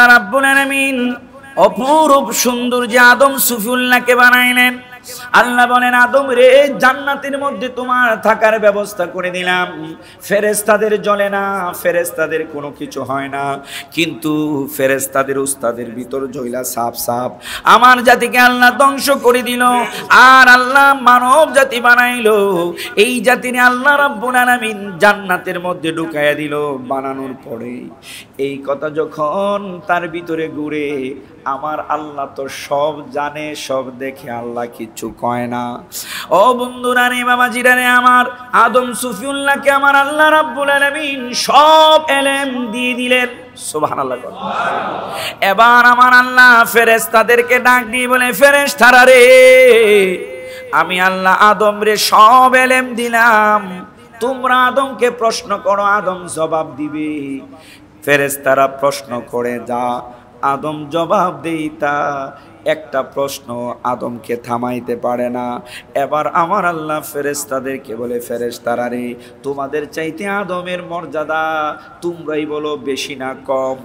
আল্লাহ রাব্বুল আলামিন অপরূপ সুন্দর যে আদম সফিউল্লাহকে বানাইলেন। আল্লাহ বলেন, আদম রে, জান্নাতের মধ্যে তোমার থাকার ব্যবস্থা করে দিলাম। ফেরেশতাদের জ্বলে না, ফেরেশতাদের কোনো কিছু হয় না, কিন্তু ফেরেশতাদের উস্তাদের ভিতর জ্বলা সাপ সাপ। আমার জাতিকে আল্লাহ ধ্বংস করে দিল, আর আল্লাহ মানব জাতি বানাইলো। এই জাতির আল্লাহ রাব্বুল আলামিন জান্নাতের মধ্যে ঢুকাইয়া দিল। বানানোর পরে এই কথা যখন তার ভিতরে ঘুরে, আমার আল্লাহ তো সব জানে, সব দেখে, আল্লাহ কিচ্ছু কয় না। ও বন্ধুরা রে, বাবাজিরা রে, আমার আদম সফিউল্লাহকে আমার আল্লাহ রাব্বুল আলামিন সব এলেম দিয়ে দিলেন। সুবহানাল্লাহ। এবার আমার আল্লাহ ফেরেশতাদেরকে ডাক দিয়ে বলে, ফেরেশতারা রে, আমি আল্লাহ আদম রে সব এলেম দিলাম, তোমরা আদমকে প্রশ্ন করো, আদম জবাব দিবে। ফেরেশতারা প্রশ্ন করে, যা আদম জবাব দেই, তা একটা প্রশ্ন আদমকে থামাইতে পারে না। এবার আমার আল্লাহ ফেরেশতাদেরকে বলে, ফেরেশতারা রে, তোমাদের চাইতে আদমের মর্যাদা তোমরাই বলো বেশি না কম?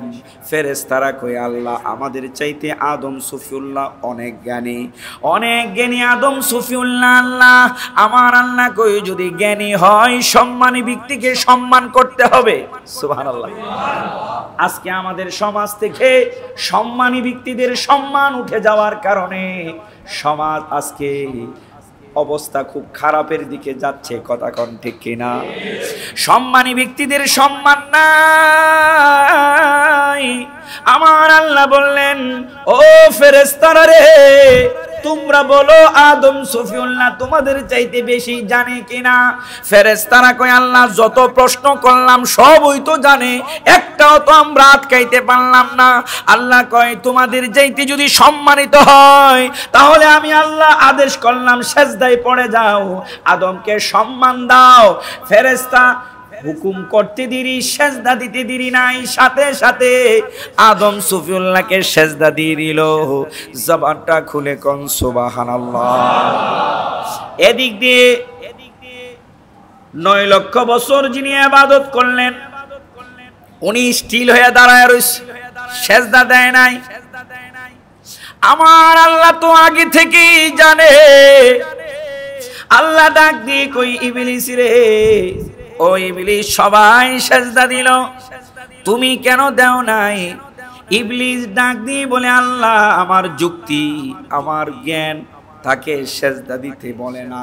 ফেরেশতারা কই, আল্লাহ আমাদের চাইতে আদম সফিউল্লাহ অনেক জ্ঞানী, অনেক জ্ঞানী আদম সফিউল্লাহ। আল্লাহ, আমার আল্লাহ কই, যদি জ্ঞানী হয় সম্মানী ব্যক্তিকে সম্মান করতে হবে। সুবহানাল্লাহ। আজকে আমাদের সমাজ থেকে সম্মানী ব্যক্তিদের সম্মান উঠে যাওয়ার কারণে সমাজ আজকে অবস্থা খুব খারাপের দিকে যাচ্ছে। কথা কোন ঠিক কিনা? সম্মানী ব্যক্তিদের সম্মান নাই। আমার আল্লাহ বললেন, ও ফেরেশতারা রে, তোমরা বলো আদম সফিউল্লাহ তোমাদের চাইতে বেশি জানে কিনা? ফেরেশতারা কয়, আল্লাহ যত প্রশ্ন করলাম সবই তো জানে, একটাও তো আমরা আটকাইতে পারলাম না। আল্লাহ কয়, তোমাদের চাইতে যদি সম্মানিত হয় তাহলে আমি আল্লাহ আদেশ করলাম, সেজদায় পড়ে যাও, আদমকে সম্মান দাও। ফেরেশতা হুকুম করতে দেরি, সেজদা দিতে দেরি নাই, সাথে সাথে আদম সফিউল্লাহকে সেজদা দিয়ে দিল। জবানটা খুলে কোন সুবহানাল্লাহ। এদিক দিয়ে 9 লক্ষ বছর যিনি ইবাদত করলেন, উনি স্টিল হয়ে দাঁড়ায় রইছে, সেজদা দেয় নাই। আমার আল্লাহ তো আগে থেকেই জানে। আল্লাহ ডাক দিয়ে কই, ইবলিস রে, ও ইবলিস, সবাই সেজদা দিল, তুমি কেন দাও নাই? ইবলিস ডাক দিয়ে বলে, আল্লাহ আমার যুক্তি, আমার জ্ঞান তাকে সেজদা দিতে বলে না,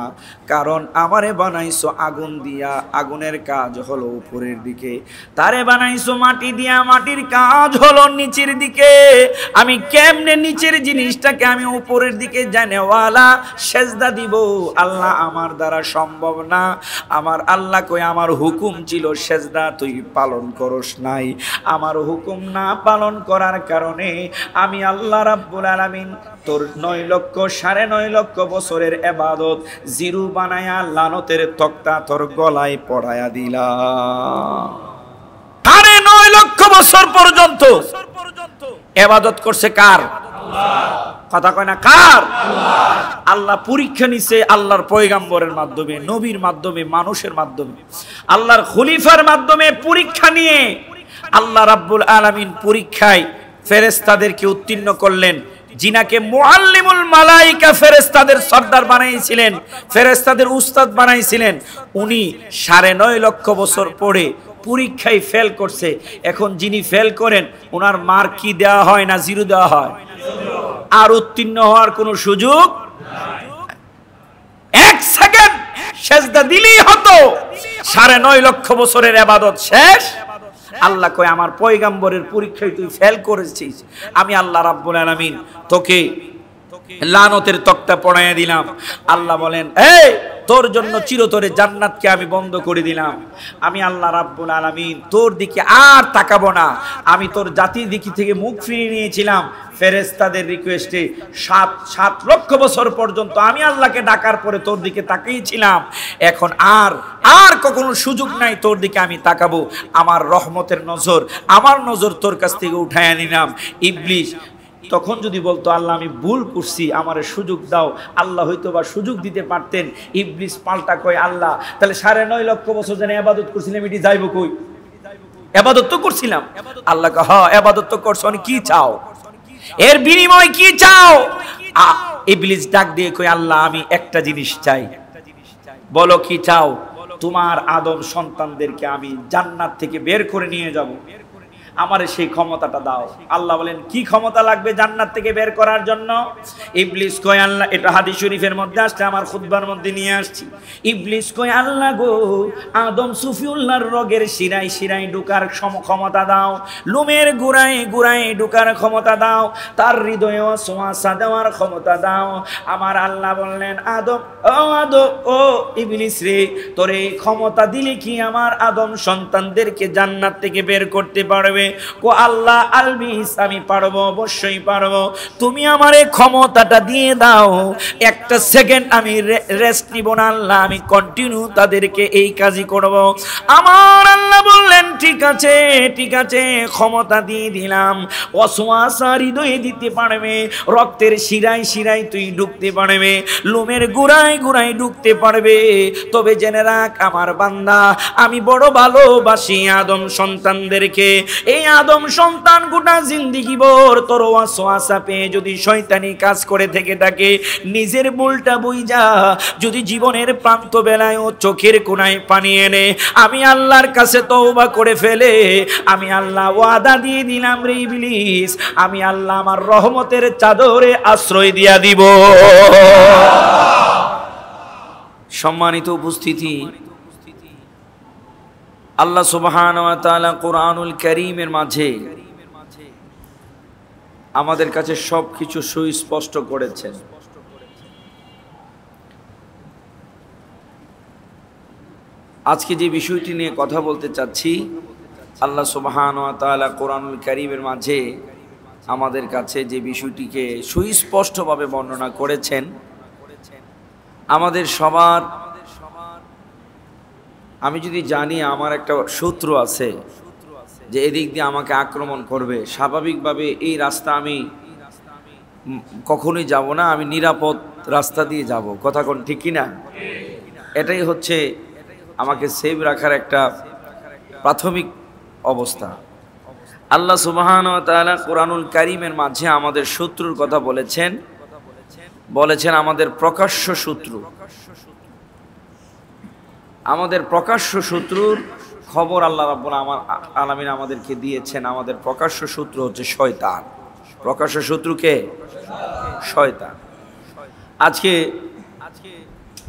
কারণ আমারে বানাইছো আগুন দিয়া, আগুনের কাজ হলো উপরের দিকে, তারে বানাইছো মাটি দিয়া, মাটির কাজ হলো নিচের দিকে। আমি কেমনে নিচের জিনিসটাকে আমি উপরের দিকে জানেওয়ালা সেজদা দিব? আল্লাহ আমার দ্বারা সম্ভব না। আমার আল্লাহ কই, আমার হুকুম ছিল সেজদা তুই পালন করস নাই, আমার হুকুম না পালন করার কারণে আমি আল্লাহ রাব্বুল আলামিন তোর 9 লক্ষ 9.5 লক্ষ বছরের ইবাদত জিরু বানায়া লানতের তক্তা তোর গলায় পড়ায়া দিলাম। 9.5 লক্ষ বছর পর্যন্ত ইবাদত করছে কার? আল্লাহ। কথা কয় না, কার? আল্লাহ। আল্লাহ পরীক্ষা নিছে আল্লাহর পয়গাম্বরের মাধ্যমে, নবীর মাধ্যমে, মানুষের মাধ্যমে, আল্লাহর খলিফার মাধ্যমে পরীক্ষা নিয়ে আল্লাহ রাব্বুল আলামিন পরীক্ষায় ফেরেশতাদেরকে উত্তীর্ণ করলেন। যিনাকে মুআল্লিমুল মালাইকা ফেরেশতাদের সর্দার বানাইছিলেন, ফেরেশতাদের উস্তাদ বানাইছিলেন, উনি 9.5 লক্ষ বছর পরে পরীক্ষায় ফেল করছে। এখন যিনি ফেল করেন ওনার মার্ক কি দেওয়া হয় না জিরো দেওয়া হয়? আর উত্তীর্ণ হওয়ার কোনো সুযোগ নাই। 1 সেকেন্ড সেজদা দিলেই হতো, 9.5 লক্ষ বছরের ইবাদত শেষ। আল্লাহ কয়, আমার পয়গাম্বরের পরীক্ষায় তুই ফেল করেছিস, আমি আল্লাহ রাব্বুল আলামিন তোকে লানতের তক্তা পড়াইয়া দিলাম। আল্লাহ বলেন, এই তোর জন্য চিরতরে জান্নাতকে আমি বন্ধ করে দিলাম। আমি আল্লাহ রাব্বুল আলামিন তোর দিকে আর তাকাবো না। আমি তোর জাতির দিক থেকে মুখ ফিরিয়ে নিয়েছিলাম ফেরেশতাদের রিকোয়েস্টে। 7 লক্ষ বছর পর্যন্ত আমি আল্লাহকে ডাকার পরে তোর দিকে তাকিয়েছিলাম। এখন আর কখনো সুযোগ নাই তোর দিকে আমি তাকাবো। আমার রহমতের নজর, আমার নজর তোর কাছ থেকে উঠাইয়া নিলাম। ইবলিস তখন যদি বলতো, আল্লাহ আমি ভুল করছি, আমারে সুযোগ দাও, আল্লাহ হয়তো বা সুযোগ দিতে পারতেন। ইবলিস পাল্টা কয়, আল্লাহ তাহলে 9.5 লক্ষ বছর যেন ইবাদত করছিলাম, এটি যাইব কই? ইবাদত তো করছিলাম। আল্লাহ কয় হ্যাঁ ইবাদত তো করছো, কি চাও, এর বিনিময় কি চাও? ইবলিস ডাক দিয়ে কই আল্লাহ আমি একটা জিনিস চাই। বলো কি চাও? তোমার আদম সন্তানদেরকে আমি জান্নাত থেকে বের করে নিয়ে যাব, আমারে সেই ক্ষমতাটা দাও। আল্লাহ বলেন কি ক্ষমতা লাগবে জান্নাত থেকে বের করার জন্য? ইবলিস কয় আল্লাহ, এটা হাদিস শরীফের মধ্যে আসছে, আমার খুতবার মধ্যে নিয়ে আসছি। ইবলিস কয় আল্লাহ গো, আদম সুফিউল্লাহর রগের শিরায় শিরায় ঢুকার ক্ষমতা দাও, লোমের গোড়ায় গোড়ায় ঢুকার ক্ষমতা দাও, তার হৃদয়ে ওয়াসওয়াসা দেওয়ার ক্ষমতা দাও। আমার আল্লাহ বললেন আদম ও ইবলিস রে, তোর এই ক্ষমতা দিলে কি আমার আদম সন্তানদেরকে জান্নাত থেকে বের করতে পারবে? কো আল্লাহ আলবিস, আমি পারবো, অবশ্যই পারবো। তুমি আমার এই ক্ষমতাটা দিয়ে দাও, একটা সেকেন্ড আমি রেস্ট নিব না আল্লাহ, আমি কন্টিনিউ তাদেরকে এই কাজই করব। আমার আল্লাহ বললেন ঠিক আছে ঠিক আছে, ক্ষমতা দিয়ে দিলাম। ওয়াসওয়াসা হৃদয়ে দিতে পারবে, রক্তের শিরায় শিরায় তুই ঢুকতে পারবে, লোমের গোড়ায় গোড়ায় ঢুকতে পারবে। তবে জেনে রাখ আমার বান্দা, আমি বড় ভালোবাসি আদম সন্তানদেরকে। এই আদম সন্তান গোটা জিন্দেগি ভর তোর ওয়াসওয়াসা পেয়ে যদি শয়তানি কাজ করে থেকে থাকে, নিজের ভুলটা বুঝা যদি জীবনের প্রান্ত বেলায় ও চোখের কোণায় পানি এনে আমি আল্লাহর কাছে তওবা করে ফেলে, আমি আল্লাহ ওয়াদা দিয়ে দিলাম রে ইবলিস, আমি আল্লাহ আমার রহমতের চাদরে আশ্রয় দিয়া দিব। সম্মানিত উপস্থিতি, আল্লাহ সুবহানাহু ওয়া তাআলা কোরআনুল কারীমের মাঝে আমাদের কাছে সবকিছু সুস্পষ্ট করেছেন। আজকে যে বিষয়টি নিয়ে কথা বলতে চাচ্ছি, আল্লাহ সুবহানাহু ওয়া তাআলা কোরআনুল কারীমের মাঝে আমাদের কাছে যে বিষয়টিকে সুস্পষ্টভাবে বর্ণনা করেছেন, আমাদের সবার, আমি যদি জানি আমার একটা শত্রু আছে যে এদিক দিয়ে আমাকে আক্রমণ করবে, স্বাভাবিকভাবে এই রাস্তা আমি কখনোই যাব না, আমি নিরাপদ রাস্তা দিয়ে যাব। কথা কোন ঠিক কিনা? এটাই হচ্ছে আমাকে সেভ রাখার একটা প্রাথমিক অবস্থা। আল্লাহ সুবহানাহু ওয়া তাআলা কোরআনুল কারীমের মাঝে আমাদের শত্রুর কথা বলেছেন, বলেছেন আমাদের প্রকাশ্য শত্রু। আমাদের প্রকাশ্য শত্রুর খবর আল্লাহ রাব্বুল আলামিন আমাদেরকে দিয়েছেন। আমাদের প্রকাশ্য শত্রু হচ্ছে শয়তান। প্রকাশ্য শত্রুকে শয়তান। আজকে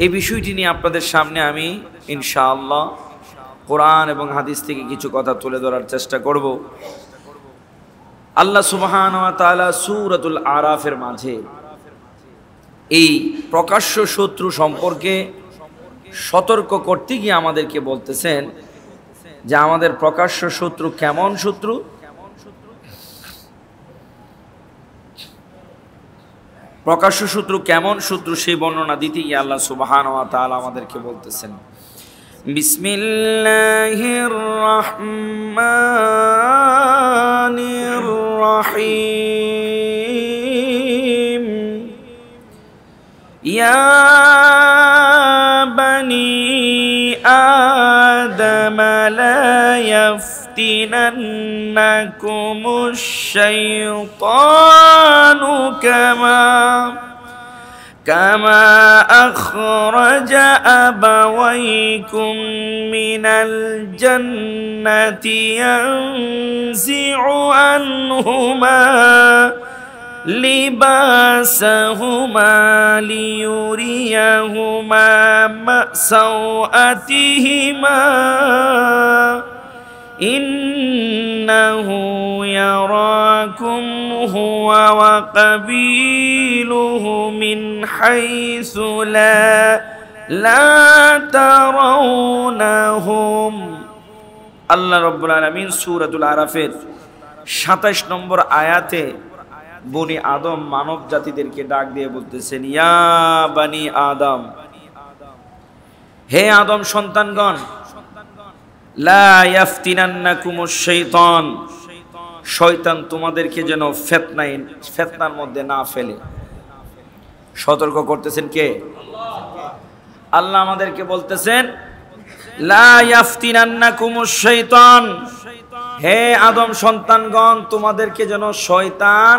এই বিষয়টি নিয়ে আপনাদের সামনে আমি ইনশাআল্লাহ কোরআন এবং হাদিস থেকে কিছু কথা তুলে ধরার চেষ্টা করব। আল্লাহ সুবহানাহু ওয়া তাআলা সূরাতুল আরাফের মাঝে এই প্রকাশ্য শত্রু সম্পর্কে সতর্ক করতে গিয়ে আমাদেরকে বলতেছেন যে আমাদের প্রকাশ্য শত্রু কেমন শত্রু। প্রকাশ্য শত্রু কেমন শত্রু সেই বর্ণনা দিতে গিয়ে আল্লাহ সুবহানাহু ওয়া তাআলা আমাদেরকে বলতেছেন, বিসমিল্লাহির রহমানির রহিম, ইয়া বানি আদম লা ইয়াফতিনান্নাকুমুশ শাইতানু কামা আখরাজা আবাওয়াইকুম মিনাল জান্নাতি ইয়ানজি'ু আনহুমা লিবাসাহুমা লিয়ুরিয়াহুমা সাওআতিহিমা ইন্নাহু ইয়ারাকুম হুয়া ওয়া কাবিলুহু মিন হাইসু লা তারাউনাহুম। আল্লাহ রাব্বুল আলামিন সূরাতুল আরাফের ২৭ নম্বর আয়াতে বনি আদম মানব জাতিদেরকে ডাক দিয়ে বলতেছেন, ইয়া বানি আদম, হে আদম সন্তানগণ, লা ইয়াফতিনান্নাকুমুশ শাইতান, শয়তান তোমাদেরকে যেন ফিতনার মধ্যে না ফেলে। সতর্ক করতেছেন কে? আল্লাহ আমাদেরকে বলতেছেন লা ইয়াফতিনান্নাকুমুশ শাইতান, হে আদম সন্তানগণ, তোমাদেরকে যেন শয়তান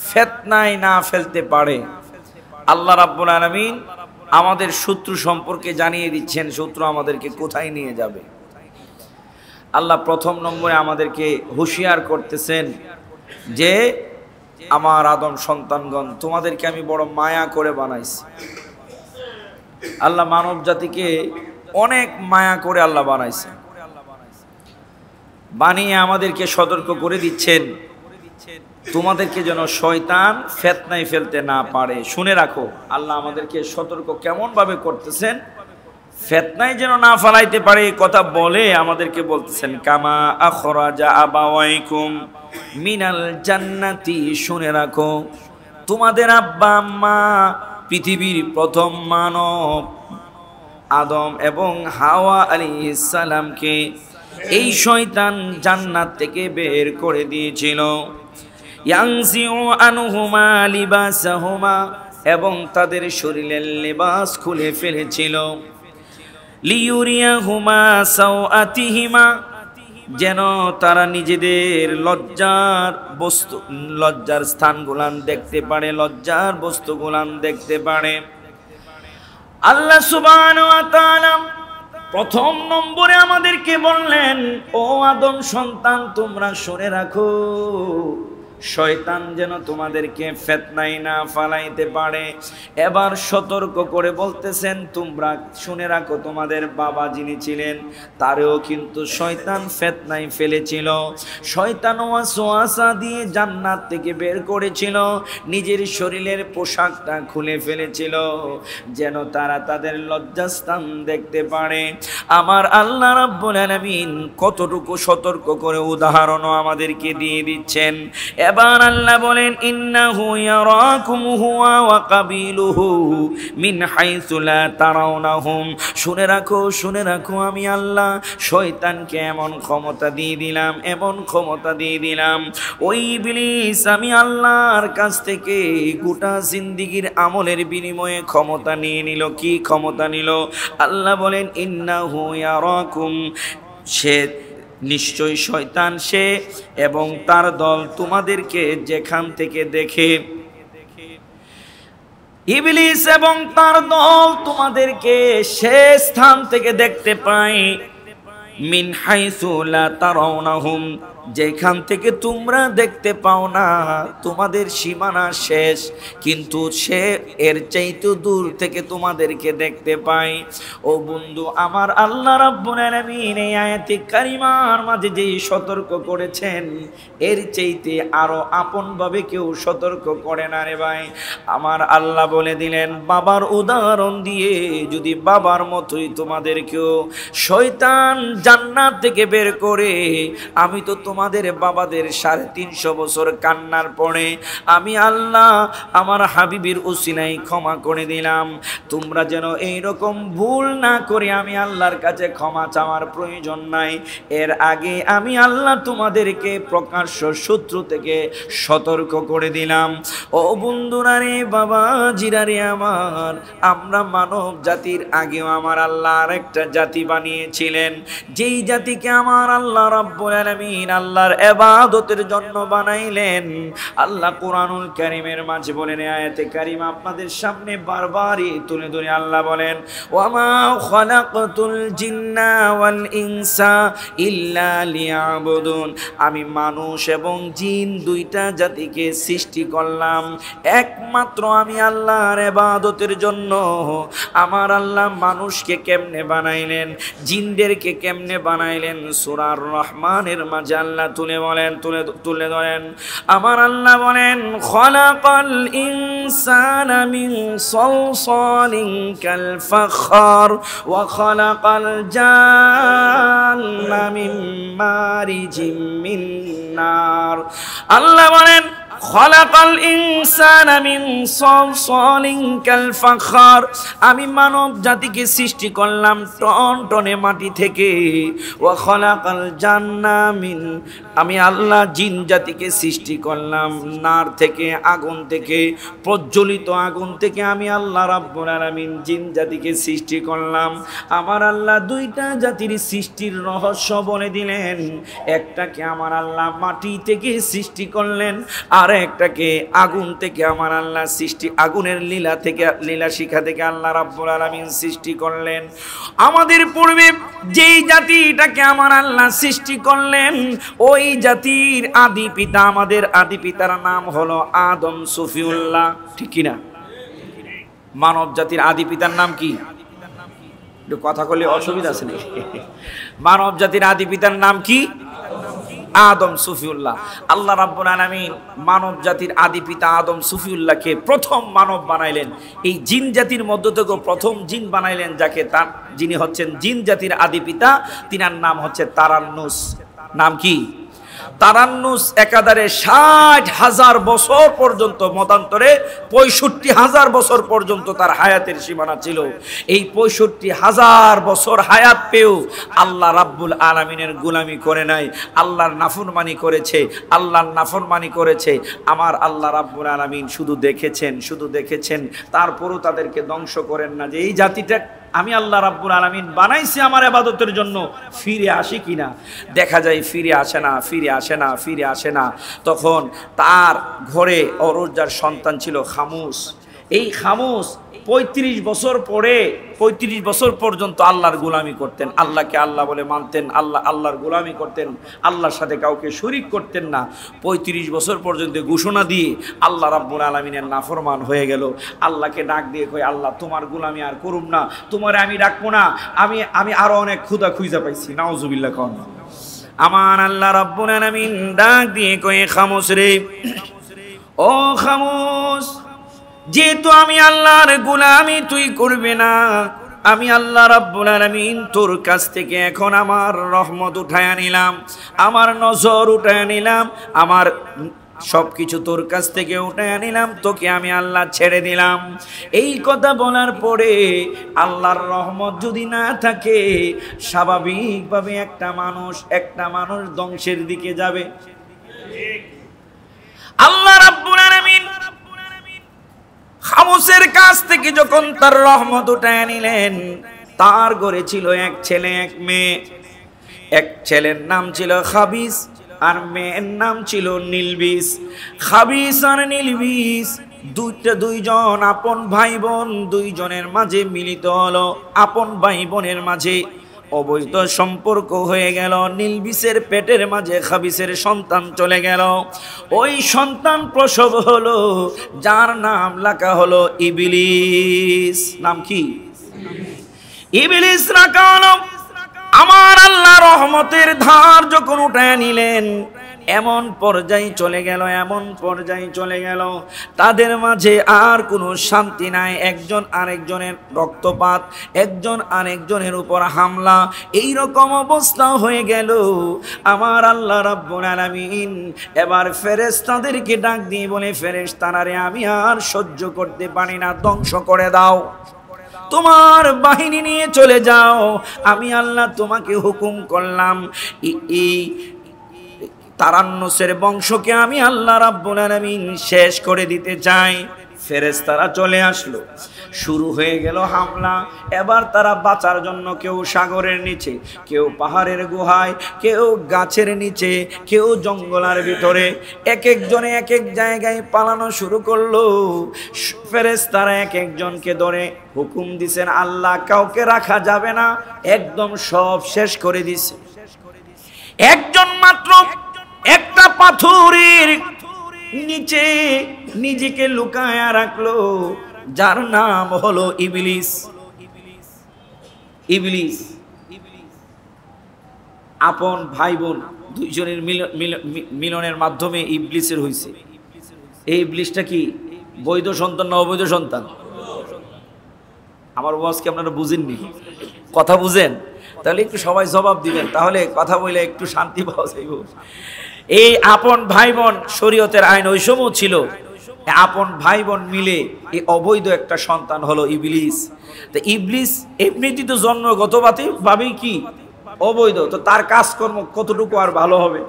ফিতনায় না ফেলতে পারে। আল্লাহ রাব্বুল আলামিন আমাদের শত্রু সম্পর্কে জানিয়ে দিচ্ছেন, শত্রু আমাদেরকে কোথায় নিয়ে যাবে। আল্লাহ প্রথম নম্বরে আমাদেরকে হুঁশিয়ার করতেছেন যে আমার আদম সন্তানগণ, তোমাদেরকে আমি বড় মায়া করে বানাইছি। আল্লাহ মানব জাতিকে অনেক মায়া করে আল্লাহ বানাইছে, বানিয়ে আমাদেরকে সতর্ক করে দিচ্ছেন তোমাদেরকে যেন শয়তান ফিতনায় ফেলতে না পারে। শুনে রাখো, আল্লাহ আমাদেরকে সতর্ক কেমন ভাবে করতেছেন, ফিতনায় যেন না ফেলাইতে পারে কথা বলে আমাদেরকে বলতেছেন, কামা আখরাজা আবাওয়াইকুম মিনাল জান্নাতি। শুনে রাখো, তোমাদের আব্বা আম্মা পৃথিবীর প্রথম মানব আদম এবং হাওয়া আলাইহিস সালামকে এই শয়তান জান্নাত থেকে বের করে দিয়েছিল। ইয়ানজিউ আনহুমা লিবাসাহুমা, এবং তাদের শরীরের লিবাস খুলে ফেলেছিল। লিউরিয়াহুমা সাওআতিহিমা, যেন তারা নিজেদের লজ্জার স্থানগুলান দেখতে পারে, লজ্জার বস্তুগুলান দেখতে পারে। আল্লাহ সুবহানাহু ওয়া তাআলা প্রথম নম্বরে আমাদেরকে বললেন, ও আদম সন্তান, তোমরা শুনে রাখো, শয়তান যেন তোমাদেরকে ফিতনায় না ফালাইতে পারে। এবার সতর্ক করে বলতেছেন, তোমরা শুনে রাখো, তোমাদের বাবা যিনি ছিলেন তারেও কিন্তু শয়তান ফিতনায় ফেলেছিল। শয়তান ওয়াসওয়াসা দিয়ে জান্নাত থেকে বের করেছিল, নিজের শরীরের পোশাকটা খুলে ফেলেছিল যেন তারা তাদের লজ্জাস্থান দেখতে পারে। আমার আল্লাহ রাব্বুল আলামিন কতটুকু সতর্ক করে উদাহরণও আমাদেরকে দিয়ে দিচ্ছেন। এবার আল্লাহ বলেন, ইন্নাহু ইয়ারাকুম হুয়া ওয়া কাবিলুহু মিন হাইসু লা তারাউনাহুম। শুনে রাখো, শুনে রাখো, আমি আল্লাহ শয়তানকে এমন ক্ষমতা দিয়ে দিলাম, এমন ক্ষমতা দিয়ে দিলাম, ওই ইবলিস আমি আল্লাহর কাছ থেকে গোটা জিন্দেগীর আমলের বিনিময়ে ক্ষমতা নিয়ে নিল। কি ক্ষমতা নিল? আল্লাহ বলেন, ইন্নাহু ইয়ারাকুম, সে নিশ্চয় শয়তান সে এবং তার দল তোমাদেরকে যেখান থেকে দেখে, ইবলিস এবং তার দল তোমাদেরকে সে স্থান থেকে দেখতে পায়, মিন হাইসু লা তারাউনাহুম, যেখান থেকে তোমরা দেখতে পাও না, তোমাদের সীমানা শেষ, কিন্তু সে এর চাইতে দূর থেকে তোমাদেরকে দেখতে পায়। ও বন্ধু, আমার আল্লাহ রাব্বুল আলামিন এই আয়াতে কারিমার মাঝে যেই সতর্ক করেছেন, এর চাইতে আরো আপনভাবে কেউ সতর্ক করে না রে ভাই। আমার আল্লাহ বলে দিলেন, বাবার উদাহরণ দিয়ে, যদি বাবার মতোই তোমাদেরকেও শয়তান জান্নাত থেকে বের করে, আমি তো তোমাদের বাবাদের 350 বছর কান্নার পরে আমি আল্লাহ আমার হাবিবের উসিলায় ক্ষমা করে দিলাম। তোমরা যেন এইরকম ভুল না করে আমি আল্লাহর কাছে ক্ষমা চাওয়ার প্রয়োজন নাই। এর আগে আমি আল্লাহ তোমাদেরকে প্রকাশ্য শত্রু থেকে সতর্ক করে দিলাম। ও বন্ধুরা রে, বাবা জিরা রে আমার, আমরা মানব জাতির আগেও আমার আল্লাহ আরেকটা জাতি বানিয়েছিলেন, যেই জাতিকে আমার আল্লাহ রাব্বুল আলামিন আল্লাহর ইবাদতের জন্য বানাইলেন। আল্লাহ কুরআনুল কারীমের মাঝে বলেন, আয়াতে কারীমা আপনাদের সামনে বারবারই তুলে ধরে আল্লাহ বলেন, ওয়ামা খালাকতুল জিন্না ওয়াল ইনসা ইল্লা লিয়াবুদুন, আমি মানুষ এবং জিন দুইটা জাতিকে সৃষ্টি করলাম একমাত্র আমি আল্লাহর ইবাদতের জন্য। আমার আল্লাহ মানুষকে কেমনে বানাইলেন, জিনদেরকে কেমনে বানাইলেন, সূরা রহমানের মাঝে আল্লাহ তুলে ধরেন। আমার আল্লাহ বলেন, খালাকাল ইনসানা মিন সালসালিন কাল ফাখর ওয়া খালাকাল জান্না মিন মারিজিম মিন নার। আল্লাহ বলেন, খলাকাল ইনসানা মিন সালসালিন কাল ফাখার, আমি মানব জাতিকে সৃষ্টি করলাম টনটনে মাটি থেকে। ওয়া খলাকাল জান্না মিন, আমি আল্লাহ জিন জাতিকে সৃষ্টি করলাম নার থেকে, আগুন থেকে, প্রজ্বলিত আগুন থেকে আমি আল্লাহ রাব্বুল আলামিন জিন জাতিকে সৃষ্টি করলাম। আমার আল্লাহ দুইটা জাতির সৃষ্টির রহস্য বলে দিলেন। একটাকে আমার আল্লাহ মাটি থেকে সৃষ্টি করলেন, আর একটাকে আগুন থেকে আমার আল্লাহ সৃষ্টি, আগুনের লীলা থেকে, লীলা শিখা থেকে আল্লাহ রাব্বুল আলামিন সৃষ্টি করলেন। আমাদের পূর্বে যেই জাতিটাকে আমার আল্লাহ সৃষ্টি করলেন, ওই জাতির আদি পিতা, আমাদের আদি পিতার নাম হলো আদম সফিউল্লাহ, ঠিক কিনা? মানব জাতির আদি পিতার নাম কি? একটু কথা বললে অসুবিধা আছে নাকি? মানব জাতির আদি পিতার নাম কি? আদম সফিউল্লাহ। আল্লাহ রাব্বুল আলামিন মানব জাতির আদি পিতা আদম সফিউল্লাহকে প্রথম মানব বানাইলেন। এই জিন জাতির মধ্য থেকে প্রথম জিন বানাইলেন, যাকে তার, যিনি হচ্ছেন জিন জাতির আদি পিতা, তিনার নাম হচ্ছে তারান্নুস। নাম কি? তারান্নুস। একাধারে ৬০,০০০ বছর পর্যন্ত, মতান্তরে ৬৫,০০০ বছর পর্যন্ত তার হায়াতের সীমানা ছিল। এই ৬৫,০০০ বছর হায়াত পেয়েও আল্লাহ রাব্বুল আলামিনের গোলামি করে নাই, আল্লাহর নাফরমানি করেছে, আল্লাহর নাফরমানি করেছে। আমার আল্লাহ রাব্বুল আলামিন শুধু দেখেছেন, শুধু দেখেছেন, তারপরও তাদেরকে ধ্বংস করেন না। যে এই জাতিটা আমি আল্লাহ রাব্বুল আলামিন বানাইছি আমার ইবাদতের জন্য, ফিরে আসে কিনা? দেখা যায় ফিরে আসে না, ফিরে আসে না, ফিরে আসে না। তখন তার ঘরে অরুজার সন্তান ছিল খামুস। এই খামুস ৩৫ বছর পরে, ৩৫ বছর পর্যন্ত আল্লাহর গোলামি করতেন, আল্লাহকে আল্লাহ বলে মানতেন, আল্লাহর গোলামি করতেন, আল্লাহর সাথে কাউকে শরীক করতেন না। ৩৫ বছর পর্যন্ত ঘোষণা দিয়ে আল্লাহ রাব্বুল আলামিনের নাফরমান হয়ে গেল। আল্লাহকে ডাক দিয়ে কই, আল্লাহ তোমার গোলামি আর করুম না, তোমারে আমি ডাকবো না, আমি আরো অনেক ক্ষুধা খুঁজা পাইছি। নাউজুবিল্লাহ কন। আমার আল্লাহ রাব্বুল আলামিন ডাক দিয়ে কই, খামুস রে, ও খামুস, যেহেতু আমি আল্লাহর গোলামি তুই করবে না, আমি আল্লাহ রাব্বুল আলামিন তোর কাছ থেকে এখন আমার রহমত উঠায় নিলাম, আমার নজর উঠায় নিলাম, আমার সবকিছু তোর কাছ থেকে উঠায় নিলাম, তোকে আমি আল্লাহ ছেড়ে দিলাম। এই কথা বলার পরে আল্লাহর রহমত যদি না থাকে, স্বাভাবিকভাবে একটা মানুষ ধ্বংসের দিকে যাবে। আল্লাহ রাব্বুল আলামিন খামুসের কাছ থেকে যখন তার রহমত উঠায় নিলেন, তার ঘরে ছিল এক ছেলে এক মেয়ে। এক ছেলের নাম ছিল খাবিস, আর মেয়ের নাম ছিল নীলবিস। খাবিস আর নীলবিস দুইজন আপন ভাই বোন, দুইজনের মাঝে মিলিত হলো, আপন ভাই বোনের মাঝে অবৈধ সম্পর্ক হয়ে গেল। নীলবিসের পেটের মাঝে খাবিসের সন্তান চলে গেল। ওই সন্তান প্রসব হলো, যার নাম রাখা হলো ইবলিস। নাম কি? ইবলিস রাখা হলো। আমার আল্লাহ রহমতের ধার যখন উঠায় নিলেন, এমন পর্যায়ে চলে গেল, এমন পর্যায়ে চলে গেল, তাদের মাঝে আর কোনো শান্তি নাই। একজন আরেকজনের রক্তপাত, একজন আরেকজনের উপর হামলা, এই রকম অবস্থা হয়ে গেল। আমার আল্লাহ রাব্বুল আলামিন এবার ফেরেশতাদেরকে ডাক দিয়ে বলে, ফেরেশতারা রে, আমি আর সহ্য করতে পারি না, ধ্বংস করে দাও, তোমার বাহিনী নিয়ে চলে যাও। আমি আল্লাহ তোমাকে হুকুম করলাম, এই তারান্নুসের বংশকে আমি আল্লাহ রাব্বুল আলামিন শেষ করে দিতে চাই। ফেরেশতারা চলে আসলো, শুরু হয়ে গেল হামলা। এবার তারা বাঁচার জন্য কেউ সাগরের নিচে, কেউ পাহাড়ের গুহায়, কেউ গাছের নিচে, কেউ জঙ্গলের ভিতরে, এক একজনে এক এক জায়গায় পালানো শুরু করলো। ফেরেশতারা এক একজনকে ধরে হুকুম দিছেন, আল্লাহ কাউকে রাখা যাবে না, একদম সব শেষ করে দিছে। একজন মাত্র একটা পাথরের নিচে নিজেকে লুকায়া রাখলো, যার নাম হলো ইবলিস। ইবলিস আপন ভাই বোন দুইজনের মিলনের মাধ্যমে ইবলিসের হইছে। এই ইবলিসটা কি বৈধ সন্তান না অবৈধ সন্তান? আমার ওয়াজ কি আপনারা বুঝেননি? কথা বুঝেন? তাহলে একটু সবাই জবাব দিবেন, তাহলে কথা বলে একটু শান্তি পাওয়া যাইব। এই আপন ভাই বোন, শরীয়তের আইন ওই সময় ছিল, আপন ভাই বোন মিলে এই অবৈধ একটা সন্তান হলো ইবলিস। তো ইবলিস এমনিতেই তো জন্মগতভাবেই কি অবৈধ, তো তার কাজকর্ম কতটুকু আর ভালো হবে?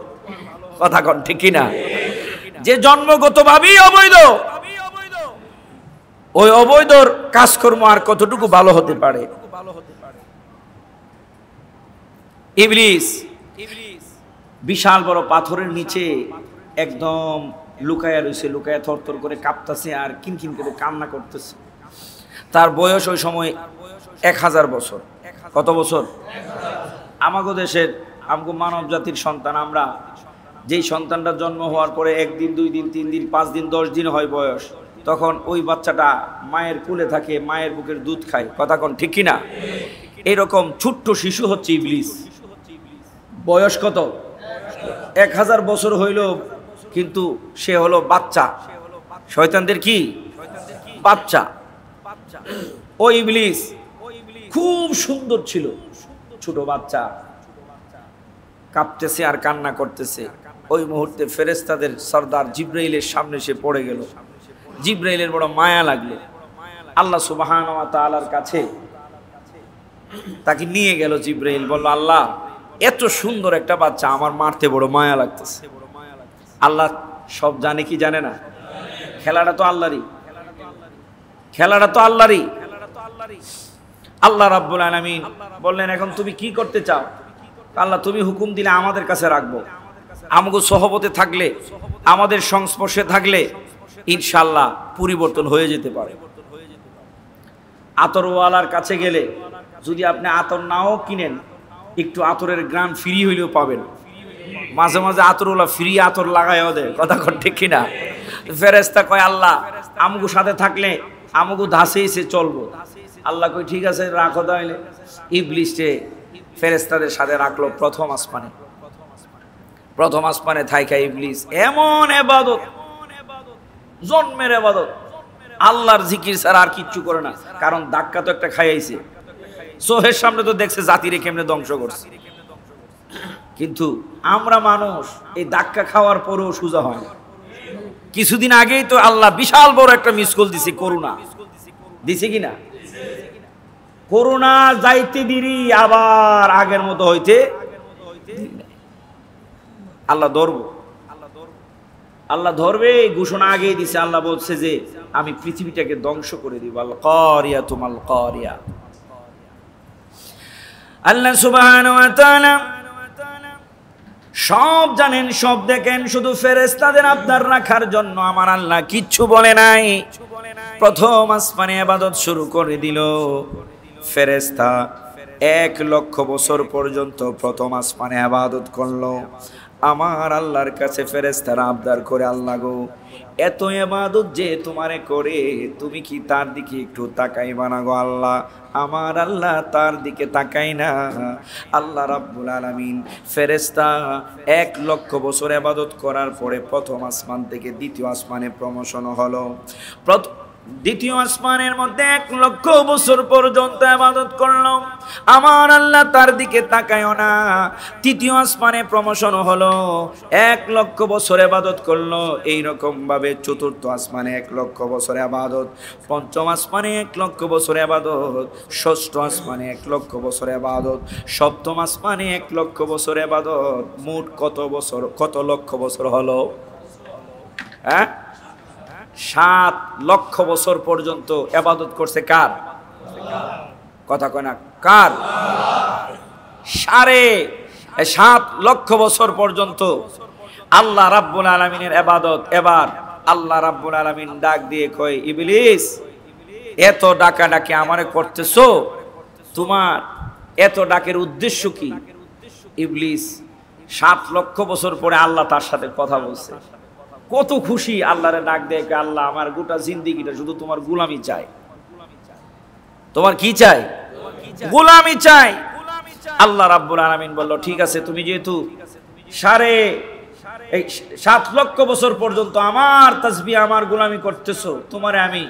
কথা কন ঠিক কিনা? যে জন্মগতভাবেই অবৈধ, ওই অবৈধর কাজকর্ম আর কতটুকু ভালো হতে পারে? ইবলিস বিশাল বড় পাথরের নিচে একদম লুকায়া রয়েছে, লুকায়া থরথর করে কাঁপতেছে আর কিনকিন করে কান্না করতেছে। তার বয়স ওই সময় 1000 বছর। কত বছর? আমাগো দেশের, আমগো মানব জাতির সন্তান আমরা, যেই সন্তানটা জন্ম হওয়ার পরে 1 দিন 2 দিন 3 দিন 5 দিন 10 দিন হয় বয়স, তখন ওই বাচ্চাটা মায়ের কোলে থাকে, মায়ের বুকের দুধ খায়। কথা কোন ঠিক কিনা? এরকম ছোট্ট শিশু হচ্ছে ইবলিস। বয়স কত? 1000 বছর হইল, কিন্তু সে হলো বাচ্চা, শয়তানদের কি বাচ্চা। ও ইবলিস খুব সুন্দর ছিল, ছোট বাচ্চা, কাঁপতেছে আর কান্না করতেছে। ওই মুহূর্তে ফেরেশতাদের সর্দার জিবরাইলের সামনে সে পড়ে গেল। জিবরাইলের বড় মায়া লাগলো, আল্লাহ সুবহানাহু ওয়া তাআলার কাছে তাকে নিয়ে গেল। জিবরাইল বলল, আল্লাহ, এত সুন্দর একটা বাচ্চা আমার মারতে বড় মায়া লাগতেছে। আল্লাহ সব জানে কি জানে না? খেলাটা তো আল্লাহরই, খেলাটা তো আল্লাহরই। আল্লাহ রাব্বুল আলামিন বললেন, এখন তুমি কি করতে চাও? আল্লাহ, তুমি হুকুম দিলে আমাদের কাছে রাখবো, আমগো সহবতে থাকলে, আমাদের সংস্পর্শে থাকলে ইনশাআল্লাহ পরিবর্তন হয়ে যেতে পারে। আতরওয়ালার কাছে গেলে যদি আপনি আতর নাও কিনেন, একটু আতরের গ্রান ফ্রি হইলেও পাবেন। মাঝে মাঝে আতরওয়ালা ফ্রি আতর লাগাইও দেয়। কথা কন ঠিক কিনা? ফেরেশতা কয়, আল্লাহ, আমগো সাথে থাকলে আমগো ধাসে এসে চলবো। আল্লাহ কই, ঠিক আছে, রাখো তাহলে। ইবলিসে ফেরেশতাদের সাথে রাখলো প্রথম আসমানে। প্রথম আসমানে থাইকা ইবলিস এমন ইবাদত, জন্মের ইবাদত, আল্লাহর জিকির ছাড়া আর কিচ্ছু করে না। কারণ ধাক্কা তো একটা খাইয়াইছে, চোখের সামনে তো দেখছে জাতিরে কেমনে ধ্বংস করছে। কিন্তু আমরা মানুষ এই ধাক্কা খাওয়ার পরেও সোজা হয় না। কিছুদিন আগেই তো আল্লাহ বিশাল বড় একটা মিস কল দিছে, করোনা দিছে কিনা? করোনা যাইতে দিরি আবার আগের মতো হইতে আল্লাহ ধরবো, আল্লাহ ধরবে ঘোষণা আগেই দিছে। আল্লাহ বলছে যে আমি পৃথিবীটাকে ধ্বংস করে দিব। আল কারিয়া তুমাল কারিয়া। আল্লাহ সুবহানাহু ওয়া তাআলা সব জানেন, সব দেখেন, শুধু ফেরেশতাদের আবদার রাখার জন্য আমার আল্লাহ কিচ্ছু বলে নাই। প্রথম আসমানে ইবাদত শুরু করে দিল। ফেরেশতা 1 লক্ষ বছর পর্যন্ত প্রথম আসমানে ইবাদত করলো। আমার আল্লাহর কাছে ফেরেশতারা আবদার করে, আল্লাহ গো, এত ইবাদত যে তোমারে করে, তুমি কি তার দিকে একটু তাকাইবা না গো আল্লাহ? আমার আল্লাহ তার দিকে তাকাই না। আল্লাহ রাব্বুল আলামিন ফেরেশতা 1 লক্ষ বছর ইবাদত করার পরে প্রথম আসমান থেকে দ্বিতীয় আসমানে প্রমোশন হলো। দ্বিতীয় আসমানের মধ্যে 1 লক্ষ বছর পর্যন্ত ইবাদত করলো। আমার আল্লাহ তার দিকে তাকায়ও না। তৃতীয় আসমানে প্রমোশন হলো, 1 লক্ষ বছর ইবাদত করলো। এই রকম ভাবে চতুর্থ আসমানে 1 লক্ষ বছর ইবাদত, পঞ্চম আসমানে 1 লক্ষ বছর ইবাদত, ষষ্ঠ আসমানে 1 লক্ষ বছর ইবাদত, সপ্তম আসমানে 1 লক্ষ বছর ইবাদত। মোট কত বছর, কত লক্ষ বছর হলো? হ্যাঁ, 7 লক্ষ বছর পর্যন্ত ইবাদত করছে কার? কথা কয় না, কার? 7.5 লক্ষ বছর পর্যন্ত আল্লাহ রাব্বুল আলামিনের ইবাদত। এবার আল্লাহ রাব্বুল আলামিন ডাক দিয়ে কয়, ইবলিস, এত ডাকাডাকি আমারে করতেছো, তোমার এত ডাকের উদ্দেশ্য কি? ইবলিস 7 লক্ষ বছর পরে আল্লাহ তার সাথে কথা বলছে। কত খুশি, আল্লাহরে ডাক দেয়, আল্লাহ, আমার গোটা জিন্দেগিটা শুধু তোমার গোলামি চাই। তোমার কি চাই? গোলামি চাই। আল্লাহ রাব্বুল আলামিন বলল, ঠিক আছে, তুমি যেহেতু 7 লক্ষ বছর পর্যন্ত আমার তাসবিহ, আমার গোলামি করতেছো, তোমারে আমি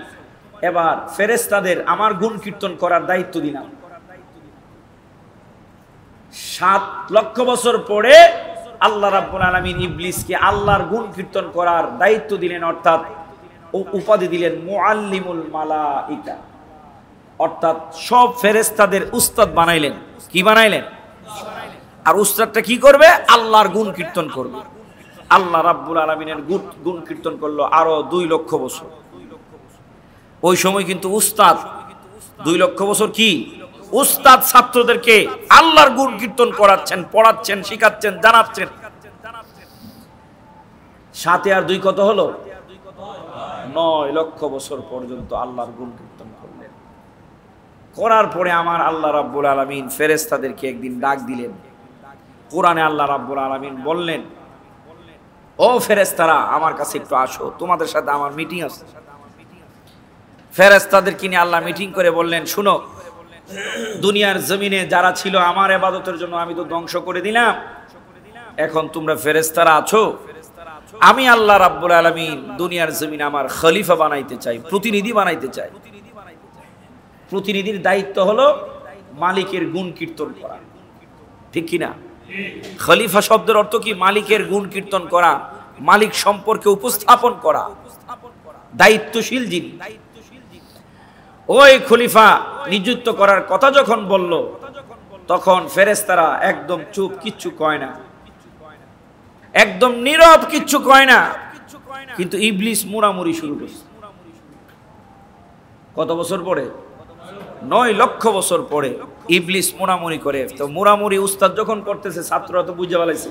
এবার ফেরেশতাদের আমার গুণ কীর্তন করার দায়িত্ব দিলাম। 7 লক্ষ বছর পরে আল্লাহ রাব্বুল আলামিন ইবলিসকে আল্লাহর গুণ কীর্তন করার দায়িত্ব দিলেন, অর্থাৎ উপাধি দিলেন মুআল্লিমুল মালাইকা, অর্থাৎ সব ফেরেশতাদের উস্তাদ বানাইলেন। কি বানাইলেন? আর উস্তাদটা কি করবে? আল্লাহর গুণ কীর্তন করবে। আল্লাহ রাব্বুল আলামিনের গুণ কীর্তন করলো আরো 2 লক্ষ বছর। ওই সময় কিন্তু উস্তাদ 2 লক্ষ বছর কি উস্তাদ ছাত্রদেরকে আল্লাহর গুণ কীর্তন করাচ্ছেন, পড়াচ্ছেন, শিখাচ্ছেন, জানাচ্ছেন। 7 আর 2 কত হলো? 9 লক্ষ বছর পর্যন্ত আল্লাহর গুণ কীর্তন করলেন। করার পরে আমার আল্লাহ রাব্বুল আলামিন ফেরেশতাদেরকে একদিন ডাক দিলেন। কোরআনে আল্লাহ রাব্বুল আলামিন বললেন, ও ফেরেশতারা আমার কাছে একটু আসো, তোমাদের সাথে আমার মিটিং আছে। ফেরেশতাদেরকে নিয়ে আল্লাহ মিটিং করে বললেন, শুনো, দুনিয়ার জমিনে যারা ছিল আমার ইবাদতের জন্য আমি তো ধ্বংস করে দিলাম, এখন তোমরা ফেরেশতারা আছো, আমি আল্লাহ রাব্বুল আলামিন দুনিয়ার জমিনে আমার খলিফা বানাইতে চাই, প্রতিনিধি বানাইতে চাই। প্রতিনিধির দায়িত্ব হলো মালিকের গুণ কীর্তন করা, ঠিক কিনা? খলিফা শব্দের অর্থ কি? মালিকের গুণ কীর্তন করা, মালিক সম্পর্কে উপস্থাপন করা, দায়িত্বশীল যিনি। ওই খলিফা নিযুক্ত করার কথা যখন বলল, তখন ফেরেশতারা একদম চুপ, কিচ্ছু কয় না, একদম নীরব, কিচ্ছু কয় না। কিন্তু ইবলিস মুড়ামুড়ি শুরু করছে। কত বছর পরে? 9 লক্ষ বছর পরে ইবলিস মুড়ামুড়ি করে। তো মুড়ামুড়ি উস্তাদ যখন করতেছে, ছাত্ররা তো বুঝে ফেলাইছে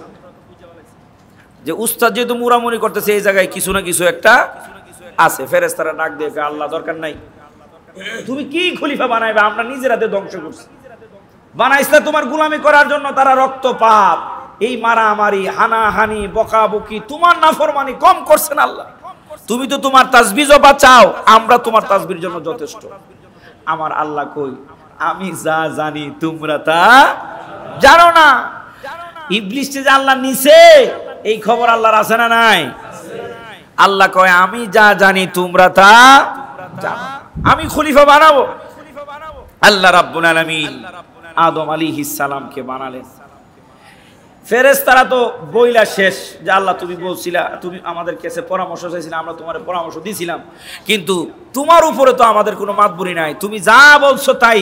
যে উস্তাদ যেহেতু মুড়ামুড়ি করতেছে, এই জায়গায় কিছু না কিছু একটা আছে। ফেরেশতারা ডাক দিয়ে, আল্লাহ দরকার নাই, তুমি কি খলিফা বানাইবে? আমরা নিজের হাতে ধ্বংস করছি। বানাইছে তোমার গোলামি করার জন্য, তারা রক্তপাত, এই মারামারি, হানাহানি, বকাবকি, তোমার নাফরমানি কম করছেন আল্লাহ। তুমি তো তোমার তাসবিহও বাঁচাও, আমরা তোমার তাসবিহর জন্য যথেষ্ট। আমার আল্লাহ কই, আমি যা জানি তোমরা তা জানো না। ইবলিস যে আল্লাহ নিছে, এই খবর আল্লাহর আছে না নাই? আল্লাহ কয়, আমি যা জানি তোমরা তা জানো, আমি খলিফা বানাবো। আল্লাহ রাব্বুল আলামিন আদম আলাইহিস সালামকে বানালেন। ফেরেশতারা তো বইলা শেষ যে আল্লাহ তুমি বলছিলা, তুমি আমাদের কাছে পরামর্শ চাইছিলা, আমরা তোমার পরামর্শ দিয়েছিলাম, কিন্তু তোমার উপরে তো আমাদের কোনো মাতবুরি নাই, তুমি যা বলছো তাই।